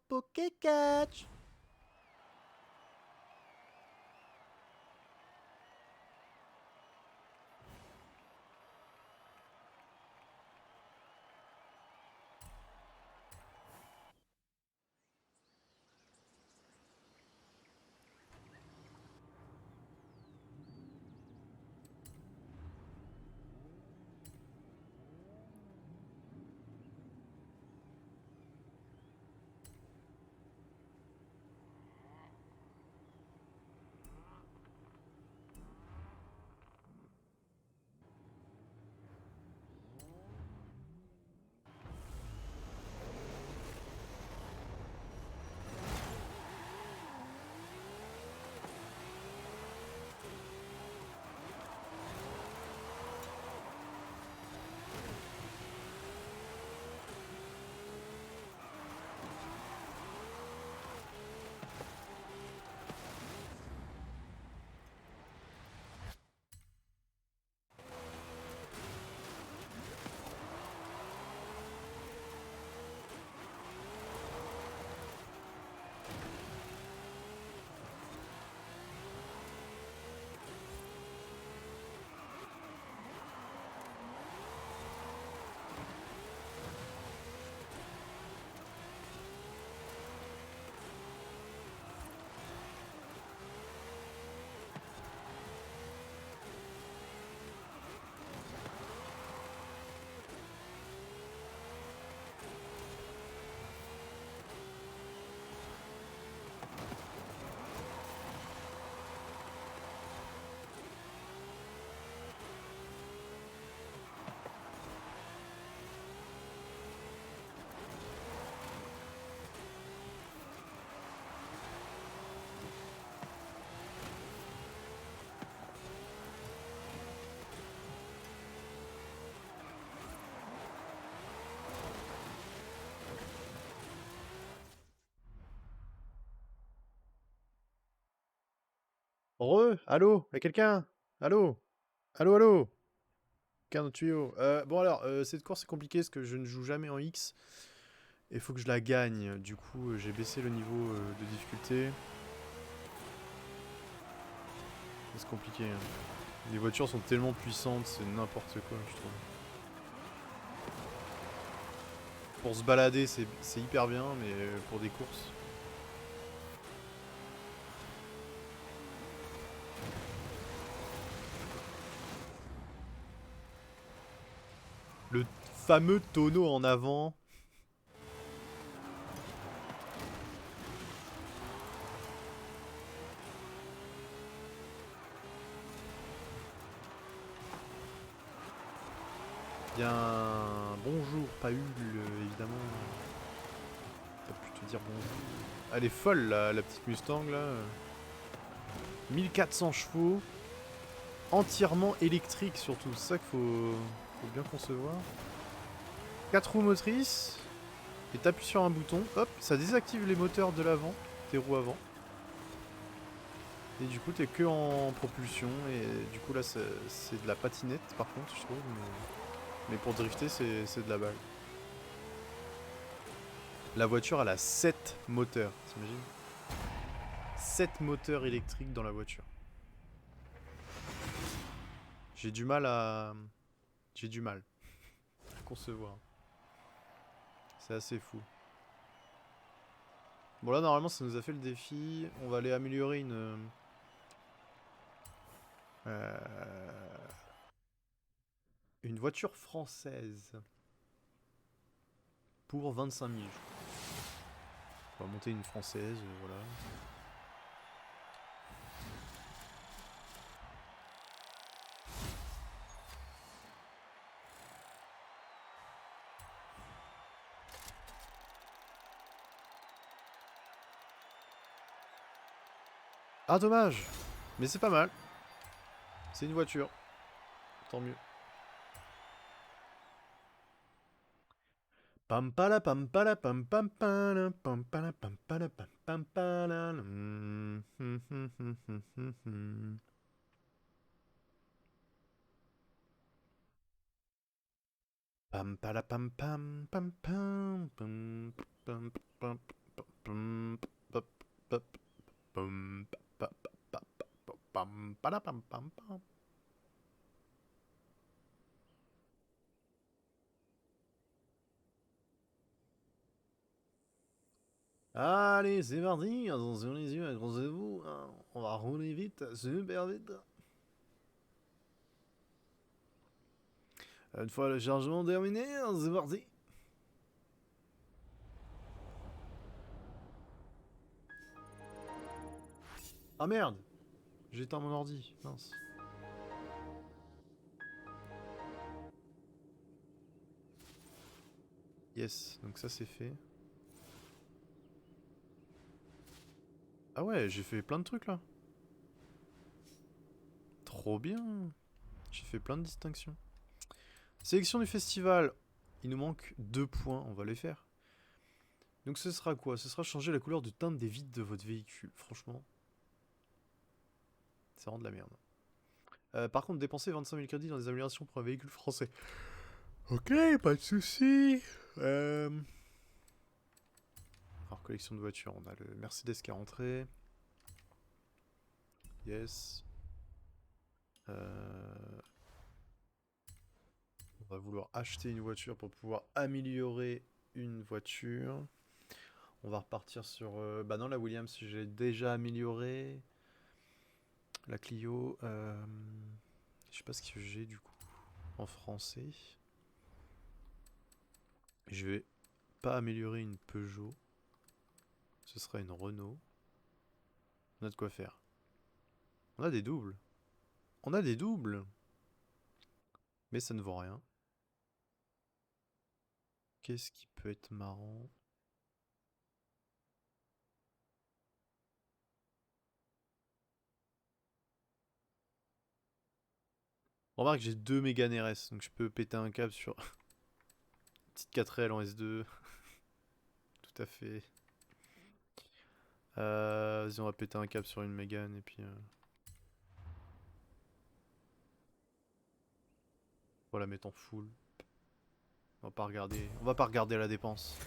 Pokécatch. Allô? Y'a quelqu'un? Allô? Allô, allô? Quelqu'un dans le tuyau. Bon alors, cette course est compliquée parce que je ne joue jamais en X. Et faut que je la gagne. Du coup, j'ai baissé le niveau de difficulté. C'est compliqué. Hein. Les voitures sont tellement puissantes, c'est n'importe quoi, je trouve. Pour se balader, c'est hyper bien, mais pour des courses... Le fameux tonneau en avant. Bien, bonjour, Paul, évidemment. T'as pu te dire bonjour. Elle est folle, la petite Mustang, là. 1400 chevaux. Entièrement électrique, surtout. C'est ça qu'il faut bien concevoir. 4 roues motrices. Et t'appuies sur un bouton. Hop, ça désactive les moteurs de l'avant. Tes roues avant. Et du coup, t'es que en propulsion. Et du coup, là, c'est de la patinette, par contre, je trouve. Mais pour drifter, c'est de la balle. La voiture, elle a 7 moteurs, t'imagines? 7 moteurs électriques dans la voiture. J'ai du mal à concevoir. C'est assez fou. Bon là, normalement, ça nous a fait le défi. On va aller améliorer une voiture française. Pour 25 000. On va monter une française, voilà. Ah, dommage! Mais c'est pas mal. C'est une voiture. Tant mieux. Pampala pampala pam pam pam pampala pampala pam pam pala. Pam pala pam pam pam pam pam pam pam pam pam pam pam pam pam pam pam pam. Allez, c'est parti, attention les yeux, accrochez-vous, hein. On va rouler vite, super vite. Une fois le chargement terminé, c'est parti. Ah merde, j'ai éteint mon ordi, mince. Yes, donc ça c'est fait. Ah ouais, j'ai fait plein de trucs là. Trop bien. J'ai fait plein de distinctions. Sélection du festival. Il nous manque 2 points, on va les faire. Donc ce sera quoi? Ce sera changer la couleur de teinte des vitres de votre véhicule. Franchement, c'est vraiment de la merde. Par contre, dépenser 25 000 crédits dans des améliorations pour un véhicule français. Ok, pas de soucis. Alors, collection de voitures, on a le Mercedes qui est rentré. Yes. On va vouloir acheter une voiture pour pouvoir améliorer une voiture. On va repartir sur... bah non, la Williams, j'ai déjà amélioré. La Clio... je sais pas ce que j'ai du coup en français. Je vais pas améliorer une Peugeot. Ce sera une Renault. On a de quoi faire. On a des doubles. On a des doubles. Mais ça ne vaut rien. Qu'est-ce qui peut être marrant? Remarque, j'ai 2 Mégane RS, donc je peux péter un câble sur petite 4L en S2. Tout à fait. Vas-y, on va péter un câble sur une Mégane et puis... on va la mettre en full. On va pas regarder la dépense.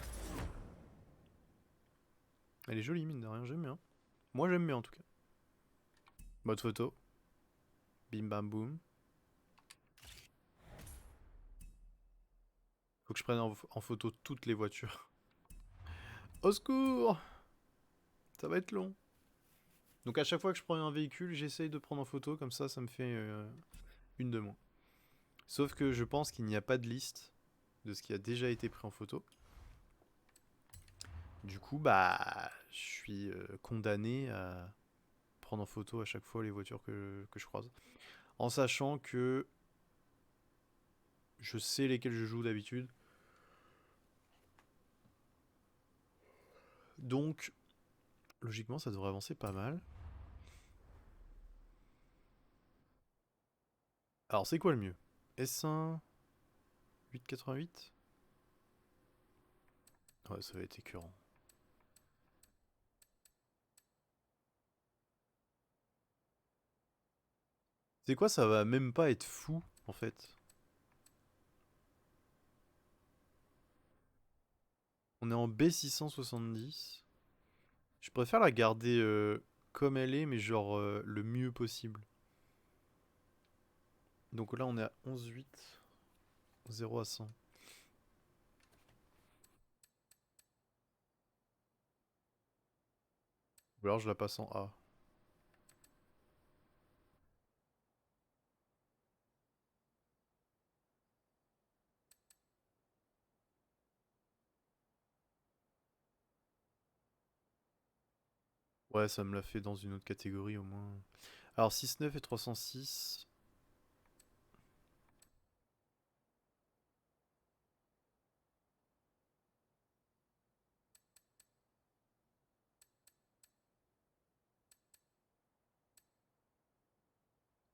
Elle est jolie, mine de rien, j'aime bien. Moi, j'aime bien en tout cas. Mode photo. Bim bam boum. Faut que je prenne en photo toutes les voitures. Au secours! Ça va être long. Donc à chaque fois que je prends un véhicule, j'essaye de prendre en photo, comme ça me fait une de moins. Sauf que je pense qu'il n'y a pas de liste de ce qui a déjà été pris en photo. Du coup, bah, je suis condamné à prendre en photo à chaque fois les voitures que je croise. En sachant que je sais lesquelles je joue d'habitude. Donc, logiquement, ça devrait avancer pas mal. Alors, c'est quoi le mieux? S1 888? Ouais, ça va être écœurant. C'est quoi, ça va même pas être fou, en fait. On est en B670. Je préfère la garder comme elle est, mais genre le mieux possible. Donc là, on est à 11,8. 0 à 100. Ou alors je la passe en A. Ouais, ça me l'a fait dans une autre catégorie au moins. Alors 6,9 et 306.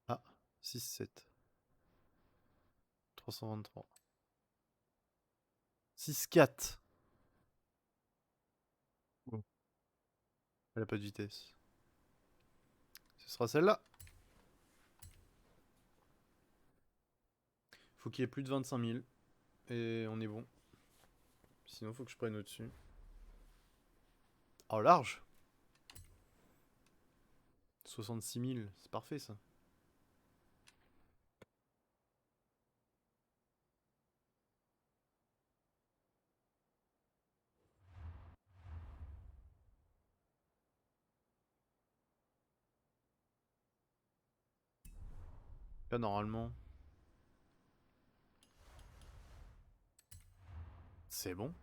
Ah, 6,7. 323. 6,4. Bon. Elle a pas de vitesse. Ce sera celle-là. Faut qu'il y ait plus de 25 000. et on est bon. Sinon, faut que je prenne au-dessus. Oh, large! 66 000, c'est parfait ça. Là, normalement. C'est bon.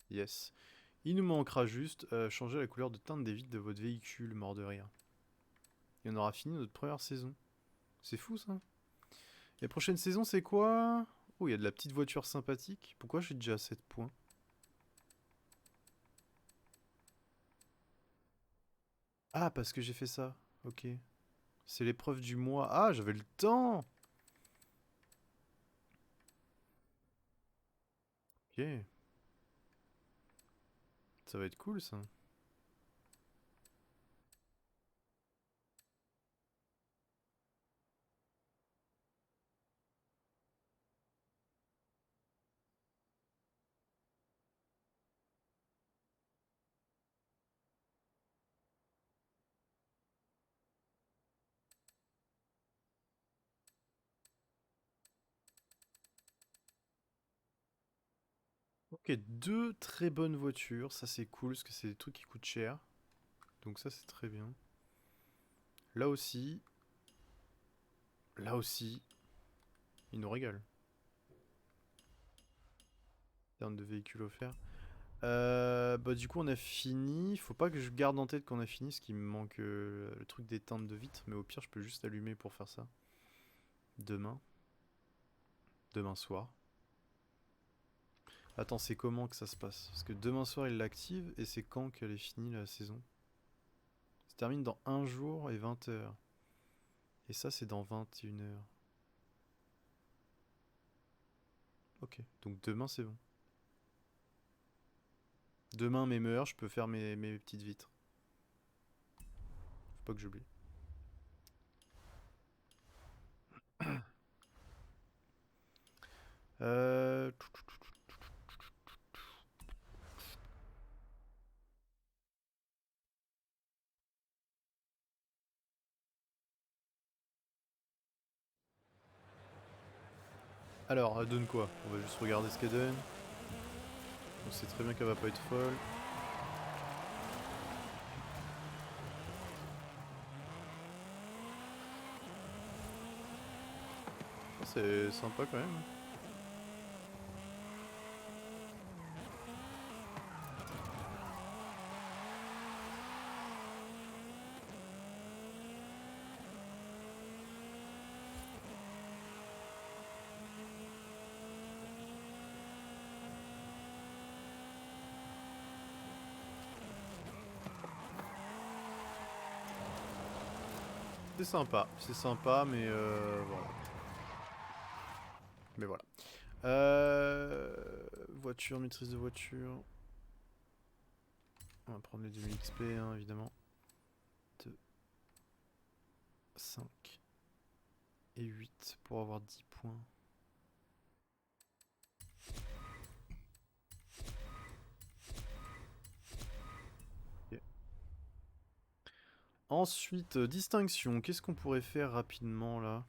Yes. Il nous manquera juste changer la couleur de teinte des vitres de votre véhicule, mort de rire. Et on aura fini notre première saison. C'est fou ça. Et la prochaine saison, c'est quoi? Oh, il y a de la petite voiture sympathique. Pourquoi j'ai déjà 7 points? Ah, parce que j'ai fait ça. Ok. C'est l'épreuve du mois. Ah, j'avais le temps! Ok. Ça va être cool ça. Ok, deux très bonnes voitures. Ça, c'est cool parce que c'est des trucs qui coûtent cher. Donc ça, c'est très bien. Là aussi. Là aussi. Ils nous régalent. En termes de véhicules offerts. Bah du coup on a fini. Faut pas que je garde en tête qu'on a fini, parce qu'il me manque le truc des teintes de vitre. Mais au pire je peux juste allumer pour faire ça. Demain. Demain soir. Attends, c'est comment que ça se passe? Parce que demain soir il l'active, et c'est quand qu'elle est finie la saison? Ça termine dans 1 jour et 20 heures. Et ça c'est dans 21 heures. Ok, donc demain c'est bon. Demain même heure, je peux faire mes petites vitres. Faut pas que j'oublie. Euh... Alors, elle donne quoi? On va juste regarder ce qu'elle donne. On sait très bien qu'elle va pas être folle. Oh, c'est sympa quand même. C'est sympa, mais voilà. Mais voilà. Voiture, maîtrise de voiture. On va prendre les 2000 XP, hein, évidemment. 2, 5 et 8 pour avoir 10 points. Ok. Ensuite, distinction. Qu'est-ce qu'on pourrait faire rapidement là?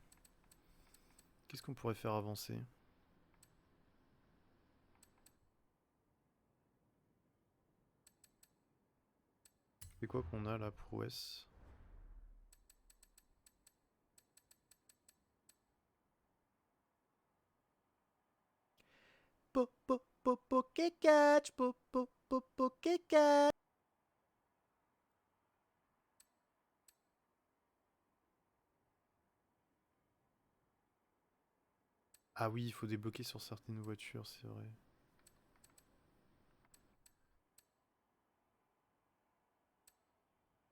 Qu'est-ce qu'on pourrait faire avancer? C'est quoi qu'on a là, prouesse? Po, po, po, Pokécatch, po, po, po, Pokécatch. Ah oui, il faut débloquer sur certaines voitures, c'est vrai.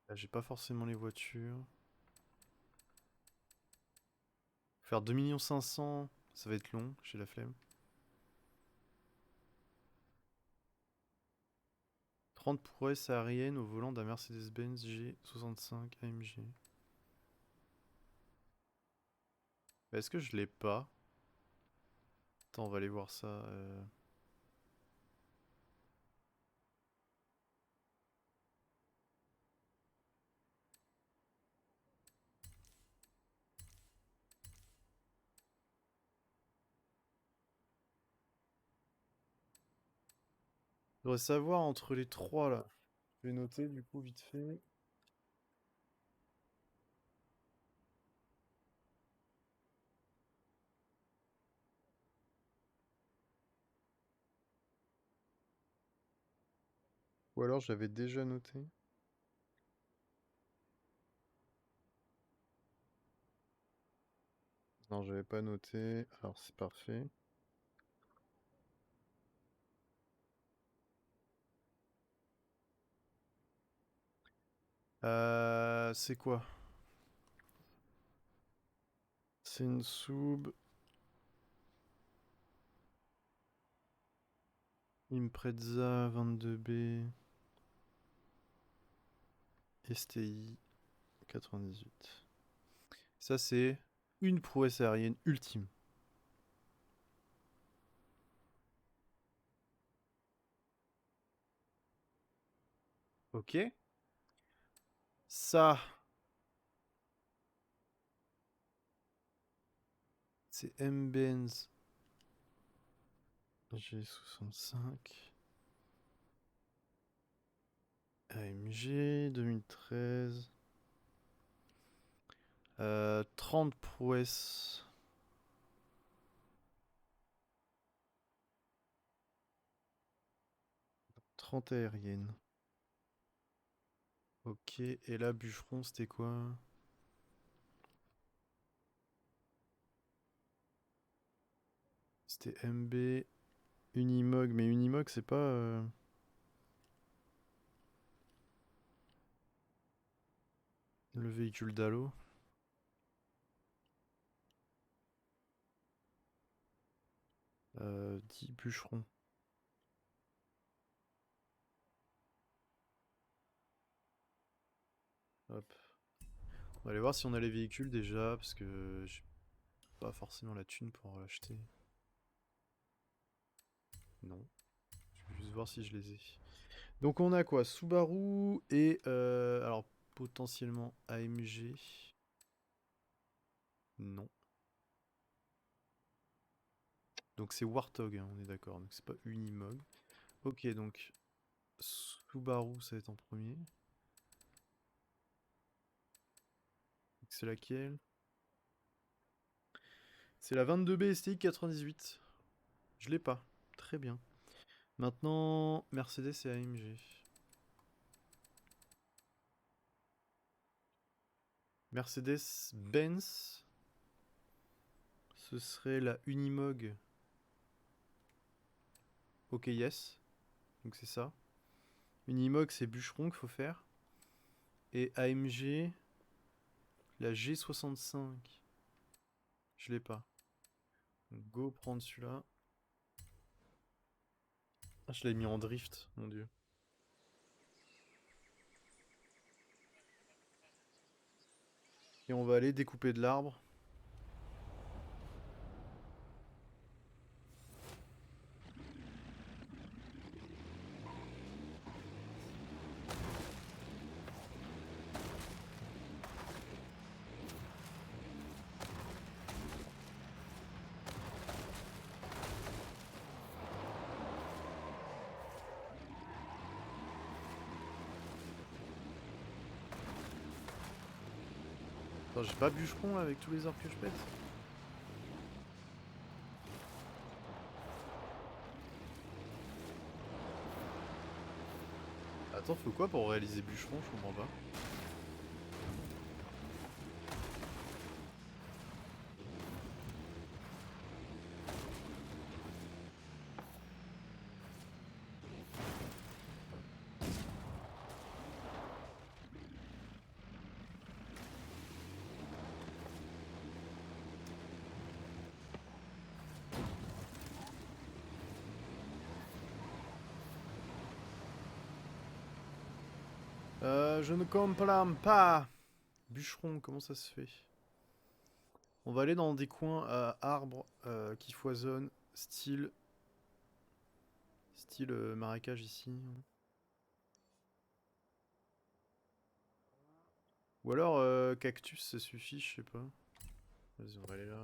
Là, j'ai pas forcément les voitures. Faire 2 500 000, ça va être long, j'ai la flemme. 30 prouesses aériennes au volant d'un Mercedes-Benz G65 AMG. Est-ce que je l'ai pas? Attends, on va aller voir ça. Je voudrais savoir entre les trois là. Je vais noter du coup vite fait. Ou alors j'avais déjà noté. Non, j'avais pas noté. Alors c'est parfait. C'est quoi? C'est une sub. Impreza 22B. STI 98. Ça c'est une prouesse aérienne ultime. Ok. Ça, c'est M-Benz G65. AMG 2013. 30 prouesses. 30 aériennes. Ok, et là, bûcheron, c'était quoi? C'était MB. Unimog, mais Unimog, c'est pas... le véhicule d'Halo. 10 bûcherons. Hop. On va aller voir si on a les véhicules déjà, parce que j'ai pas forcément la thune pour l'acheter. Non. Je vais juste voir si je les ai. Donc on a quoi? Subaru et... alors, potentiellement AMG. Non. Donc c'est Warthog, hein, on est d'accord. Donc c'est pas Unimog. Ok, donc Subaru, ça va être en premier. C'est laquelle? C'est la 22B STI 98. Je l'ai pas. Très bien. Maintenant, Mercedes et AMG. Mercedes-Benz. Ce serait la Unimog. Ok, yes. Donc c'est ça. Unimog, c'est bûcheron qu'il faut faire. Et AMG, la G65. Je l'ai pas. Donc go prendre celui-là. Ah, je l'ai mis en drift, mon dieu. Et on va aller découper de l'arbre. Attends, j'ai pas bûcheron là avec tous les arbres que je pète. Attends, faut quoi pour réaliser bûcheron? Je comprends pas. Je ne comprends pas. Bûcheron, comment ça se fait? On va aller dans des coins à arbres qui foisonnent, style marécage ici. Ou alors cactus, ça suffit, je sais pas. Vas-y, on va aller là.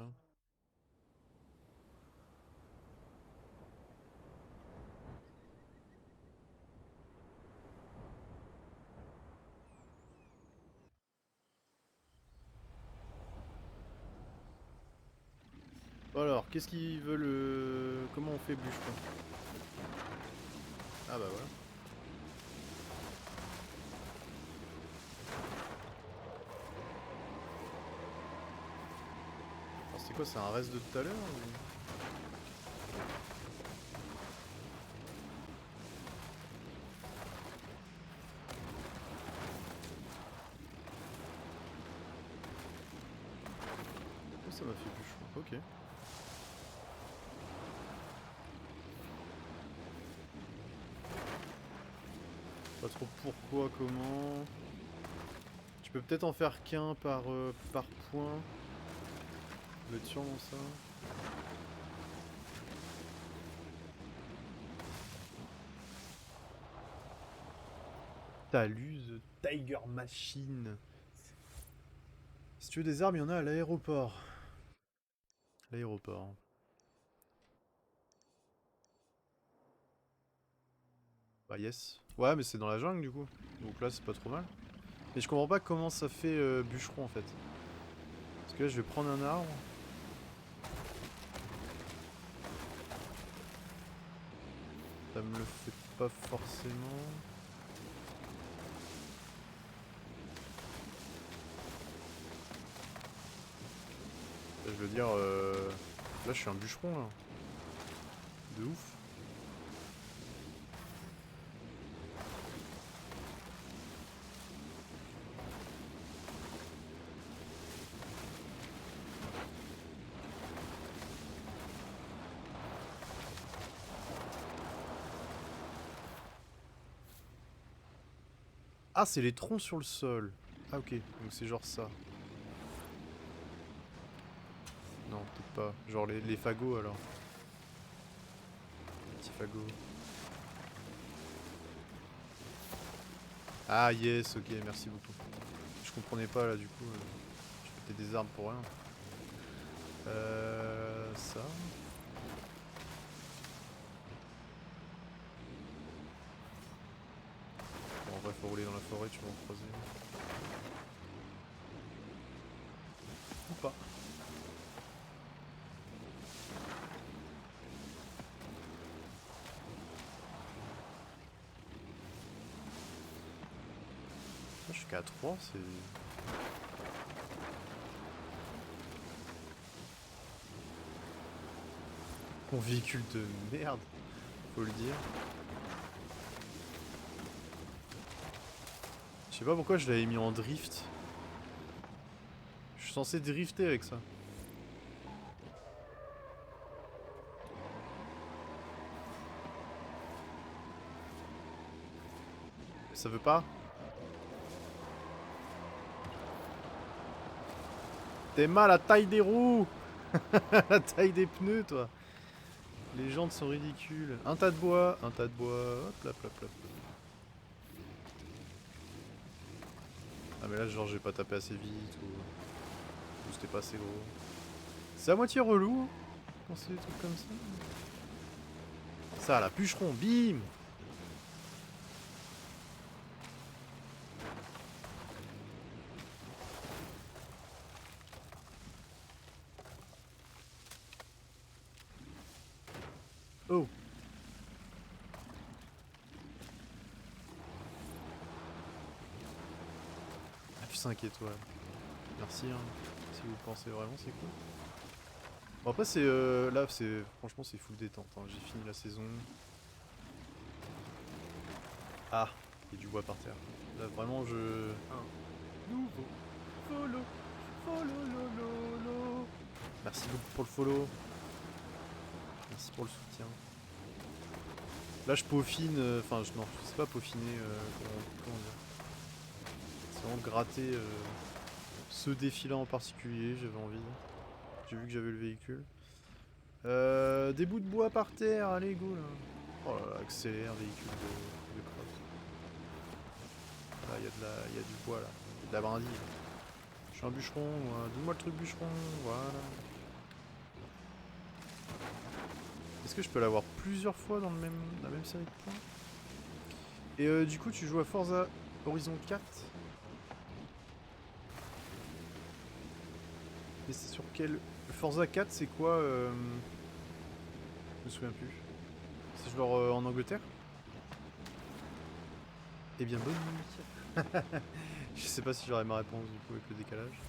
Alors, qu'est-ce qu'ils veulent comment on fait bûcheron? Ah bah voilà. Alors c'est quoi, c'est un reste de tout à l'heure ou... Oh, ça m'a fait bûcheron, ok. Pas trop pourquoi, comment... Tu peux peut-être en faire qu'un par point. Ça doit être sûrement ça. Talus, Tiger Machine. Si tu veux des armes, il y en a à l'aéroport. L'aéroport. Bah yes. Ouais, mais c'est dans la jungle du coup. Donc là, c'est pas trop mal. Mais je comprends pas comment ça fait bûcheron en fait. Parce que là, je vais prendre un arbre. Ça me le fait pas forcément. Je veux dire, là je suis un bûcheron là. De ouf. Ah, c'est les troncs sur le sol. Ah ok, donc c'est genre ça. Non, peut-être pas. Genre les fagots alors. Les petits fagots. Ah yes, ok, merci beaucoup. Je comprenais pas là du coup. Je mettais des armes pour rien. Ça. Bon, en vrai, faut rouler dans la forêt, tu vas en croiser. Ou pas. Moi, je suis qu'à 3, c'est... Mon véhicule de merde, faut le dire. Je sais pas pourquoi je l'avais mis en drift. Je suis censé drifter avec ça. Ça veut pas? T'es mal à la taille des roues. La taille des pneus, toi. Les jantes sont ridicules. Un tas de bois, un tas de bois. Hop, hop, hop, hop. Ah mais là genre j'ai pas tapé assez vite ou c'était pas assez gros. C'est à moitié relou hein, quand c'est des trucs comme ça. Ça la bûcheron, bim. Oh. Ah puis 5 étoiles. Merci hein. Si vous pensez vraiment c'est cool. Bon après c'est là c'est franchement c'est full détente hein. J'ai fini la saison. Ah, il y a du bois par terre. Là vraiment je... Un nouveau follow. Follow. Merci beaucoup pour le follow. Merci pour le soutien. Là je peaufine, enfin non, je sais pas peaufiner, comment dire. C'est vraiment gratter ce défi là en particulier, j'avais envie. J'ai vu que j'avais le véhicule. Des bouts de bois par terre, allez go là. Oh là là, accélère, véhicule de crotte. Là, il y a du bois là. Il y a de la brindille. Je suis un bûcheron, moi. Donne-moi le truc bûcheron, voilà. Est-ce que je peux l'avoir plusieurs fois dans la même série de points? Et du coup, tu joues à Forza Horizon 4. Et c'est sur quel... Forza 4, c'est quoi Je me souviens plus. C'est genre en Angleterre? Eh bien, bonne nuit. Je sais pas si j'aurai ma réponse du coup avec le décalage.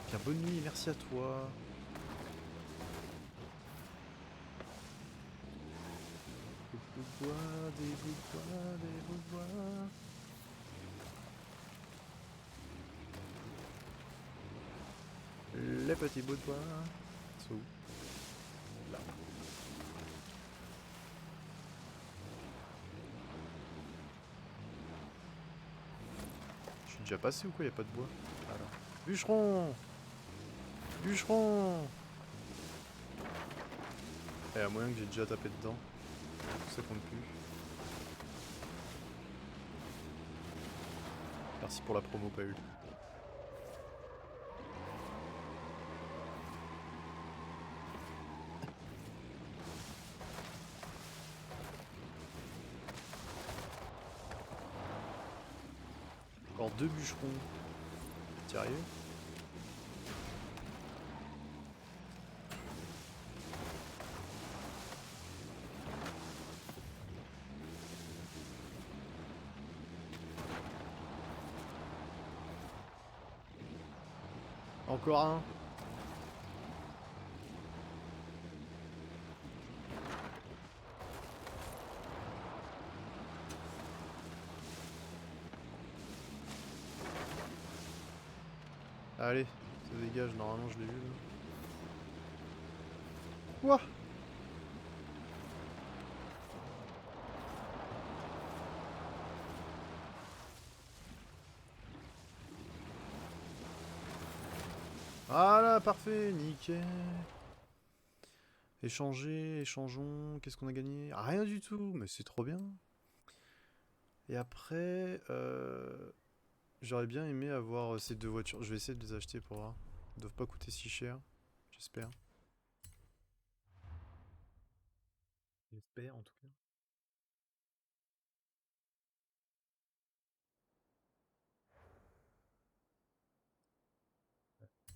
Eh bien, bonne nuit et merci à toi. Des bouts de bois, des bouts de bois, des bouts de bois. Les petits bouts de bois. C'est où? Là. Je suis déjà passé ou quoi? Y'a pas de bois. Alors. Bûcheron! Bûcheron! Il y a moyen que j'ai déjà tapé dedans. Ça compte plus. Merci pour la promo, Paul. Encore 2 bûcherons. Sérieux? Encore un. Allez, ça dégage, normalement je l'ai vu là. Quoi? Voilà, parfait, nickel. Échanger, échangeons, qu'est-ce qu'on a gagné? Rien du tout, mais c'est trop bien. Et après, j'aurais bien aimé avoir ces 2 voitures. Je vais essayer de les acheter pour voir. Ils doivent pas coûter si cher, j'espère. J'espère en tout cas.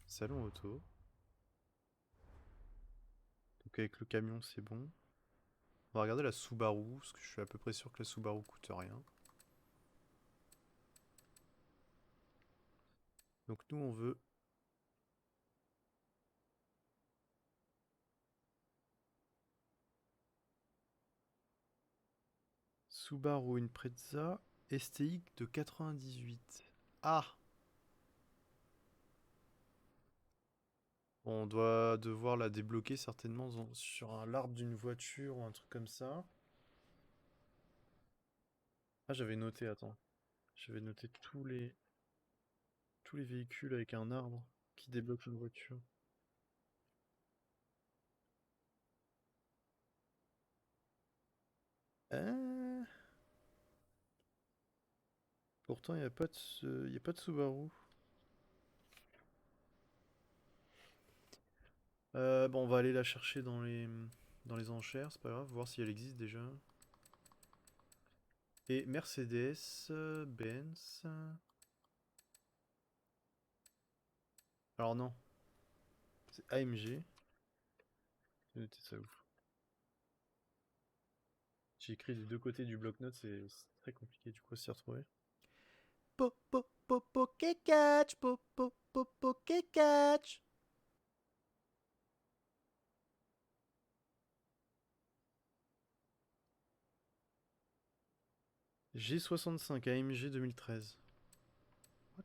Salon auto. Donc avec le camion c'est bon. On va regarder la Subaru, parce que je suis à peu près sûr que la Subaru coûte rien. Donc nous on veut... Subaru Impreza STX de 98. Ah! On doit devoir la débloquer certainement sur l'arbre d'une voiture ou un truc comme ça. Ah, j'avais noté, attends. J'avais noté tous les véhicules avec un arbre qui débloque une voiture. Ah, pourtant, il n'y a pas y a pas de Subaru. Bon, on va aller la chercher dans les enchères, c'est pas grave, voir si elle existe déjà. Et Mercedes, Benz. Alors non, c'est AMG. J'ai noté ça ouf. J'ai écrit des deux côtés du bloc-notes, c'est très compliqué du coup à s'y retrouver. Catch, catch. G65 AMG 2013. What?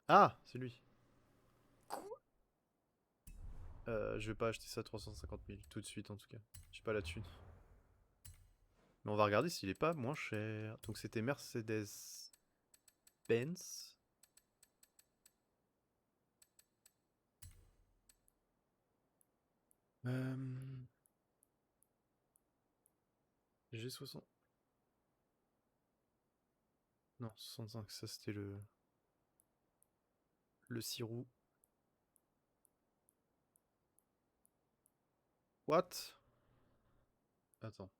Ah, c'est lui. Je vais pas acheter ça 350 000 tout de suite en tout cas. J'ai pas la thune. Mais on va regarder s'il est pas moins cher. Donc c'était Mercedes. Benz. G60. Non, 65, ça c'était le 6 roues. What? Attends.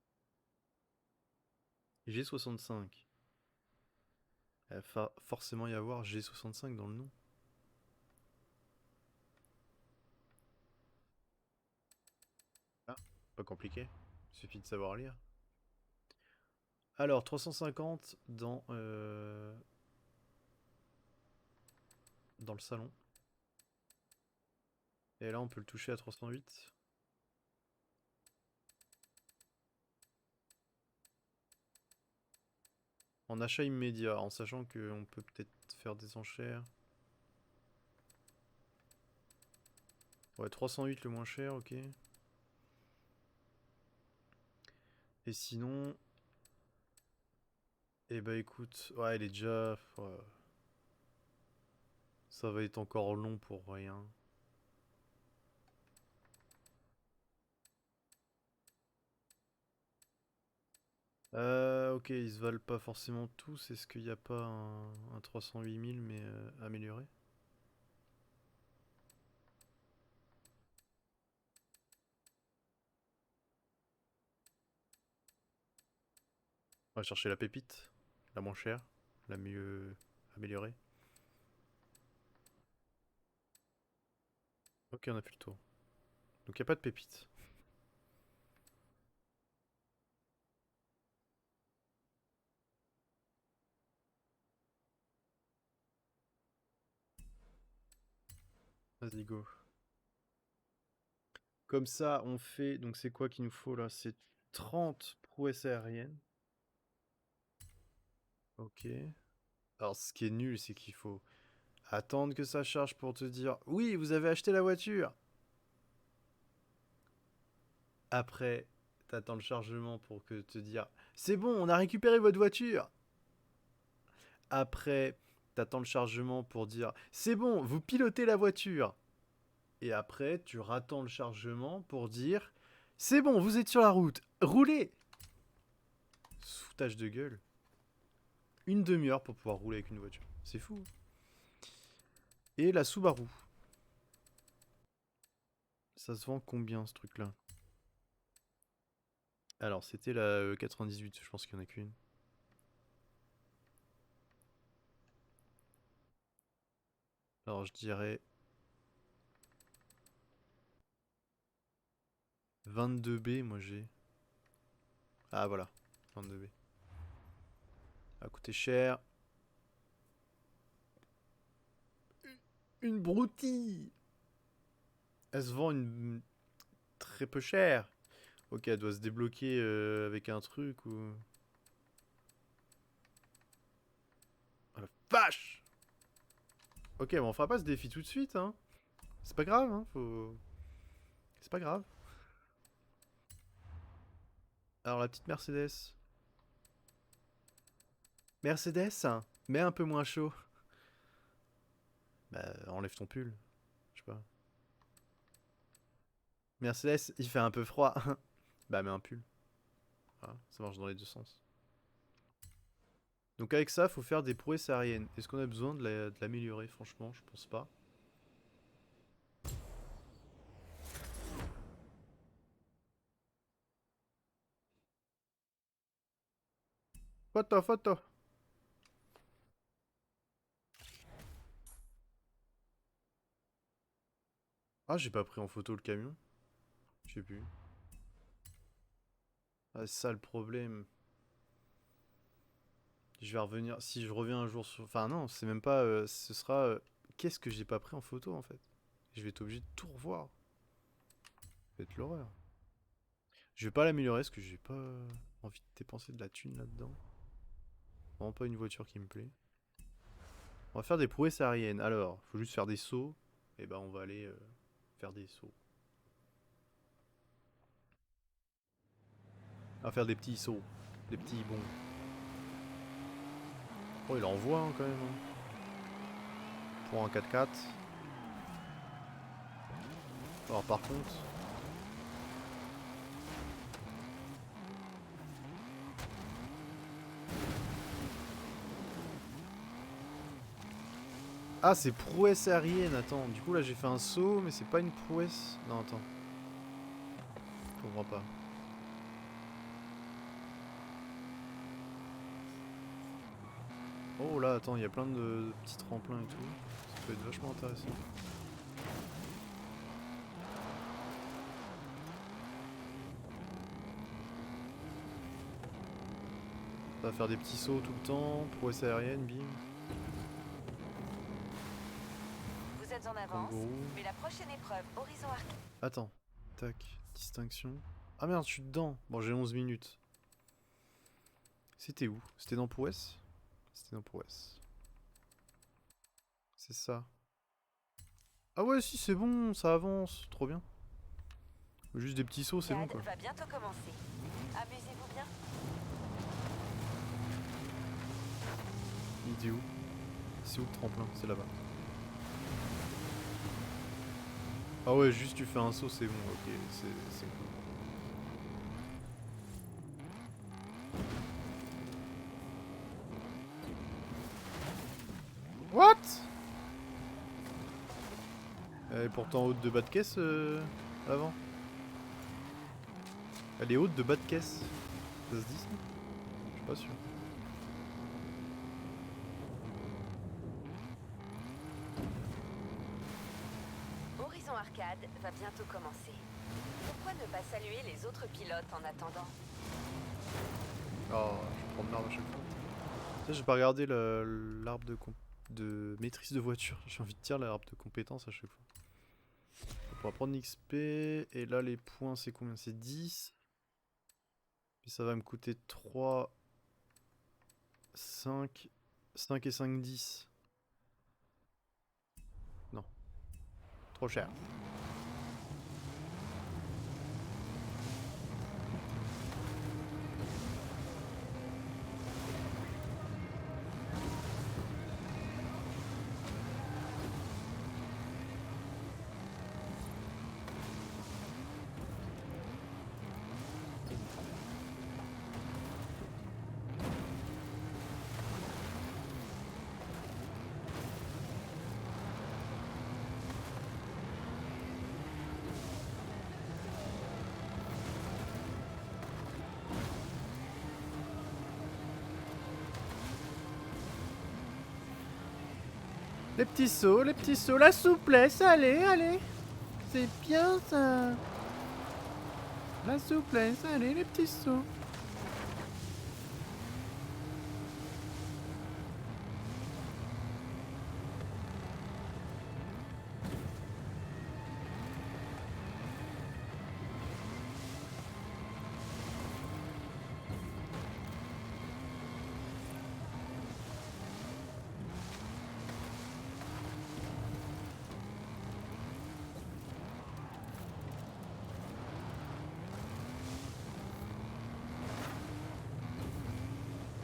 G65. Il va forcément y avoir G65 dans le nom. Ah, pas compliqué. Il suffit de savoir lire. Alors, 350 dans le salon. Et là, on peut le toucher à 308. En achat immédiat, en sachant qu'on peut peut-être faire des enchères. Ouais, 308 le moins cher, ok. Et sinon... Eh bah écoute, ouais, il est déjà... ouais. Ça va être encore long pour rien. Ok, ils se valent pas forcément tous. Est-ce qu'il n'y a pas un 308 000 mais amélioré? On va chercher la pépite, la moins chère, la mieux améliorée. Ok, on a fait le tour. Donc il n'y a pas de pépite. Vas-y, go. Comme ça, on fait... Donc c'est quoi qu'il nous faut là? C'est 30 prouesses aériennes. Ok. Alors ce qui est nul, c'est qu'il faut attendre que ça charge pour te dire oui, vous avez acheté la voiture. Après, t'attends le chargement pour que te dire c'est bon, on a récupéré votre voiture. Après, t'attends le chargement pour dire c'est bon, vous pilotez la voiture. Et après, tu rattends le chargement pour dire c'est bon, vous êtes sur la route, roulez. Foutage de gueule. Une demi-heure pour pouvoir rouler avec une voiture. C'est fou. Et la Subaru. Ça se vend combien ce truc-là? Alors, c'était la 98, je pense qu'il n'y en a qu'une. Alors, je dirais 22B, moi j'ai. Ah, voilà, 22B. Ça a coûté cher. Une broutille. Elle se vend très peu cher. Ok, elle doit se débloquer avec un truc ou... Oh la vache! Ok, bon, on fera pas ce défi tout de suite, hein. C'est pas grave, hein, faut... C'est pas grave. Alors, la petite Mercedes. Mercedes, hein, mais un peu moins chaud. Bah, enlève ton pull. Je sais pas. Mercedes, il fait un peu froid. Bah, mets un pull. Voilà, ça marche dans les deux sens. Donc avec ça, faut faire des prouesses aériennes. Est-ce qu'on a besoin de l'améliorer? Franchement, je pense pas. Photo, photo. Ah, j'ai pas pris en photo le camion. Je sais plus. Ah, c'est ça le problème. Je vais revenir. Si je reviens un jour sur. Enfin, non, c'est même pas. Ce sera. Qu'est-ce que j'ai pas pris en photo en fait? Je vais être obligé de tout revoir. Ça va être l'horreur. Je vais pas l'améliorer parce que j'ai pas envie de dépenser de la thune là-dedans. Vraiment pas une voiture qui me plaît. On va faire des prouesses aériennes. Alors, faut juste faire des sauts. Et ben, on va aller faire des sauts. On va faire des petits sauts. Des petits bonds. Oh, il envoie hein, quand même. Hein. Pour un 4x4. Alors par contre... Ah, c'est prouesse aérienne, attends. Du coup, là, j'ai fait un saut, mais c'est pas une prouesse... Non, attends. Je comprends pas. Oh là, attends, il y a plein de petits tremplins et tout. Ça peut être vachement intéressant. Ça va faire des petits sauts tout le temps, prouesse aérienne, bim. Vous êtes en avance, Kangourou. mais la prochaine épreuve, Horizon Arcade. Attends, tac, distinction. Ah merde, je suis dedans. Bon, j'ai 11 minutes. C'était où? C'était dans prouesse? C'était dans prouesse. C'est ça. Ah ouais, si, c'est bon, ça avance. Trop bien. Juste des petits sauts, c'est bon quoi. va bientôt commencer. Amusez-vous bien. Il était où? C'est où le tremplin? C'est là-bas. Ah ouais, juste tu fais un saut, c'est bon, ok, c'est cool. What? Elle est pourtant haute de bas de caisse avant. Elle est haute de bas de caisse. Ça se dit ça? Je suis pas sûr. Horizon Arcade va bientôt commencer. Pourquoi ne pas saluer les autres pilotes en attendant? Oh, je prends de l'arbre à chaque fois. Ça, j'ai pas regardé l'arbre de maîtrise de voiture. J'ai envie de dire l'arbre de compétences à chaque fois. On pourra prendre l'XP. Et là, les points, c'est combien? C'est 10. Puis ça va me coûter 3, 5 et 5, 10. Non. Trop cher. Les petits sauts, la souplesse, allez, allez. C'est bien ça. La souplesse, allez, les petits sauts.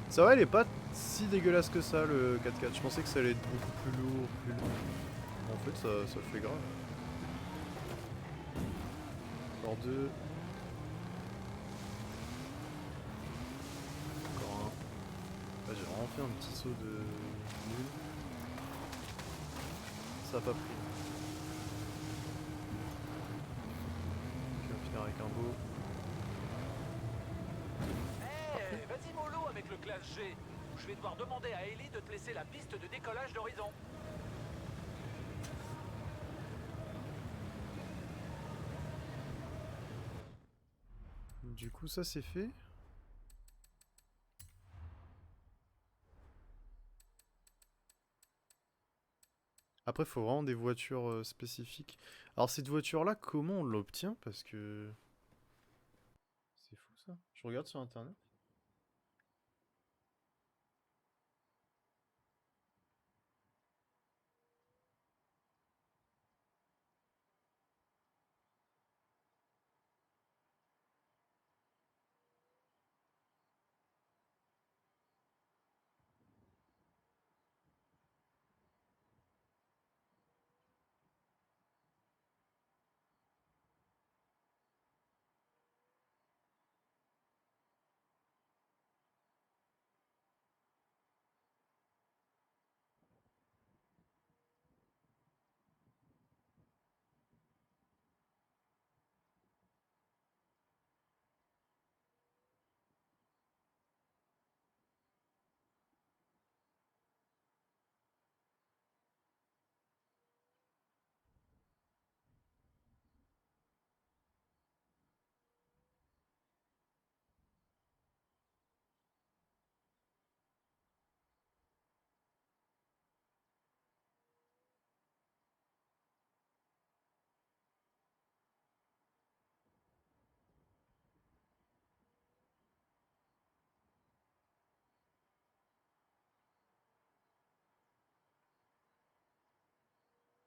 Ça va, il est pas si dégueulasse que ça le 4x4. Je pensais que ça allait être beaucoup plus lourd, plus long. En fait, ça le fait grave. Encore deux. Encore un. Là, j'ai vraiment fait un petit saut de nul. Ça a pas pris. Ok, on va finir avec un beau. Hey, vas-y mollo avec le classe G. Je vais devoir demander à Ellie de te laisser la piste de décollage d'Horizon. Du coup, ça c'est fait. Après, il faut vraiment des voitures spécifiques. Alors, cette voiture-là, comment on l'obtient? Parce que... C'est fou ça. Je regarde sur internet.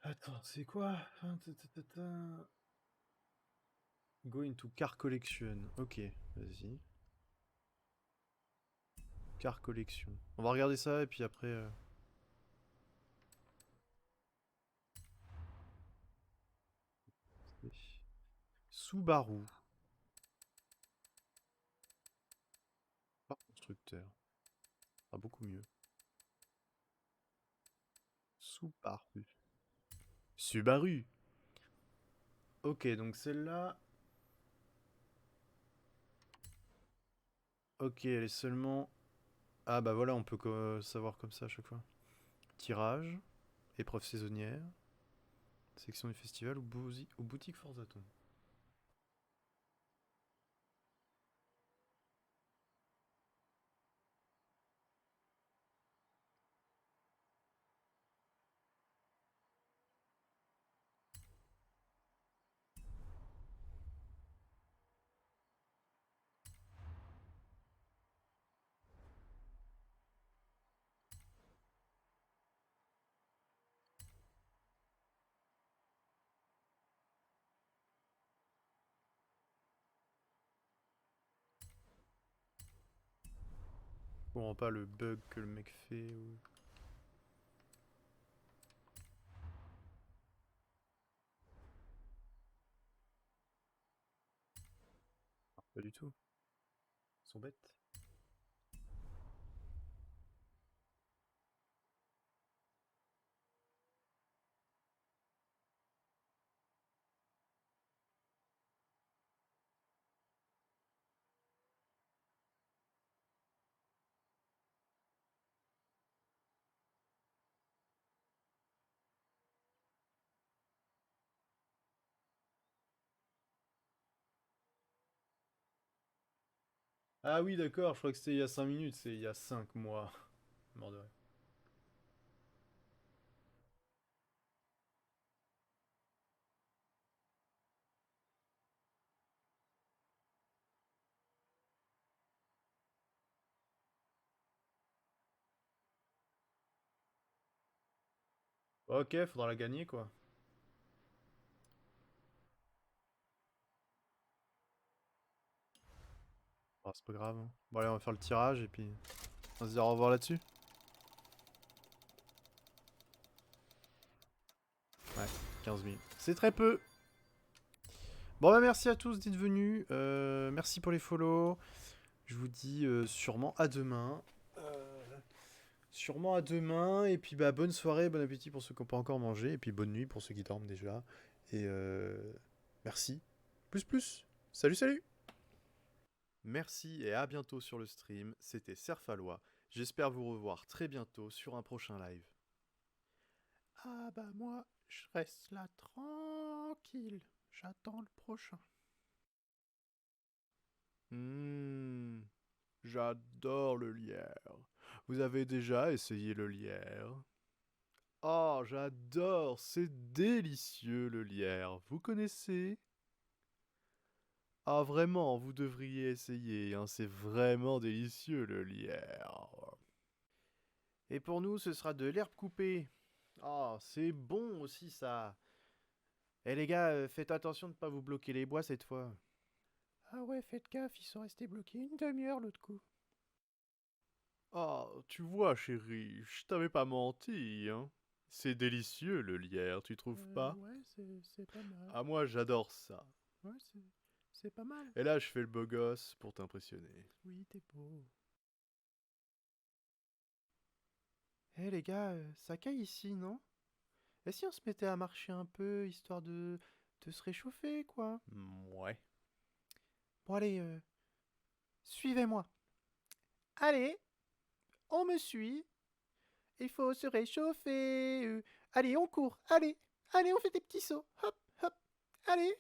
Attends, c'est quoi? Go into car collection. Ok, vas-y. Car collection. On va regarder ça et puis après... Subaru. Pas constructeur. Ah, beaucoup mieux. Subaru. Subaru. Ok, donc celle-là... Ok, elle est seulement... Ah bah voilà, on peut savoir comme ça à chaque fois. Tirage, épreuve saisonnière, section du festival ou boutique Forzaton. Je comprends pas le bug que le mec fait ou... Ah, pas du tout. Ils sont bêtes. Ah oui, d'accord, je crois que c'était il y a 5 minutes, c'est il y a 5 mois. Mort de rire. Ok, faudra la gagner quoi. Oh, c'est pas grave, hein. Bon allez, on va faire le tirage et puis on va se dire au revoir là-dessus. Ouais, 15 minutes. C'est très peu. Bon bah merci à tous d'être venus. Merci pour les follow. Je vous dis sûrement à demain. Sûrement à demain. Et puis bah bonne soirée, bon appétit pour ceux qui n'ont pas encore mangé. Et puis bonne nuit pour ceux qui dorment déjà. Et merci. Plus plus. Salut salut. Merci et à bientôt sur le stream. C'était Serfalois. J'espère vous revoir très bientôt sur un prochain live. Ah bah moi, je reste là tranquille. J'attends le prochain. J'adore le lierre. Vous avez déjà essayé le lierre? Oh, j'adore, c'est délicieux le lierre. Vous connaissez? Ah vraiment, vous devriez essayer, hein, c'est vraiment délicieux le lierre. Et pour nous, ce sera de l'herbe coupée. Ah, c'est bon aussi ça. Eh les gars, faites attention de ne pas vous bloquer les bois cette fois. Ah ouais, faites gaffe, ils sont restés bloqués une demi-heure l'autre coup. Ah, tu vois chérie, je t'avais pas menti, hein. C'est délicieux le lierre, tu trouves pas? Ouais, c'est pas mal. Ah moi j'adore ça. Ouais, c'est pas mal. Et là je fais le beau gosse pour t'impressionner. Oui, t'es beau. Eh les gars, ça caille ici, non? Et si on se mettait à marcher un peu, histoire de se réchauffer, quoi? Ouais. Bon allez, suivez-moi. Allez, on me suit. Il faut se réchauffer. Allez, on court. Allez, allez, on fait des petits sauts. Hop, hop. Allez,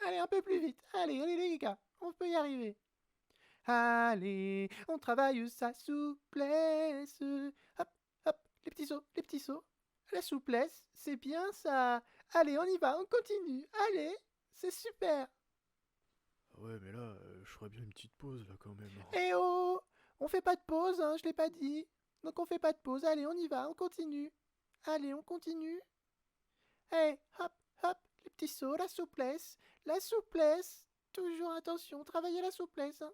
allez, un peu plus vite. Allez, allez les gars, on peut y arriver. Allez, on travaille sa souplesse. Hop, hop, les petits sauts, les petits sauts. La souplesse, c'est bien ça. Allez, on y va, on continue. Allez, c'est super. Ouais mais là, je ferais bien une petite pause là quand même. Eh oh, on fait pas de pause, hein, je l'ai pas dit. Donc on fait pas de pause. Allez, on y va, on continue. Allez, on continue. Allez, hop, hop, les petits sauts, la souplesse. La souplesse. Toujours attention, travaillez la souplesse. Hein.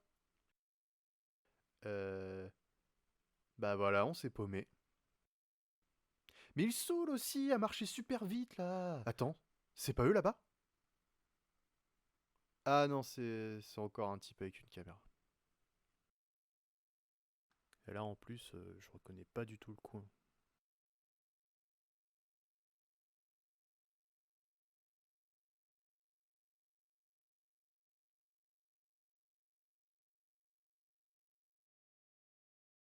Bah voilà, on s'est paumé. Mais il saoule aussi à marcher super vite là. Attends, c'est pas eux là-bas? Ah non, c'est encore un type avec une caméra. Et là en plus, je reconnais pas du tout le coin.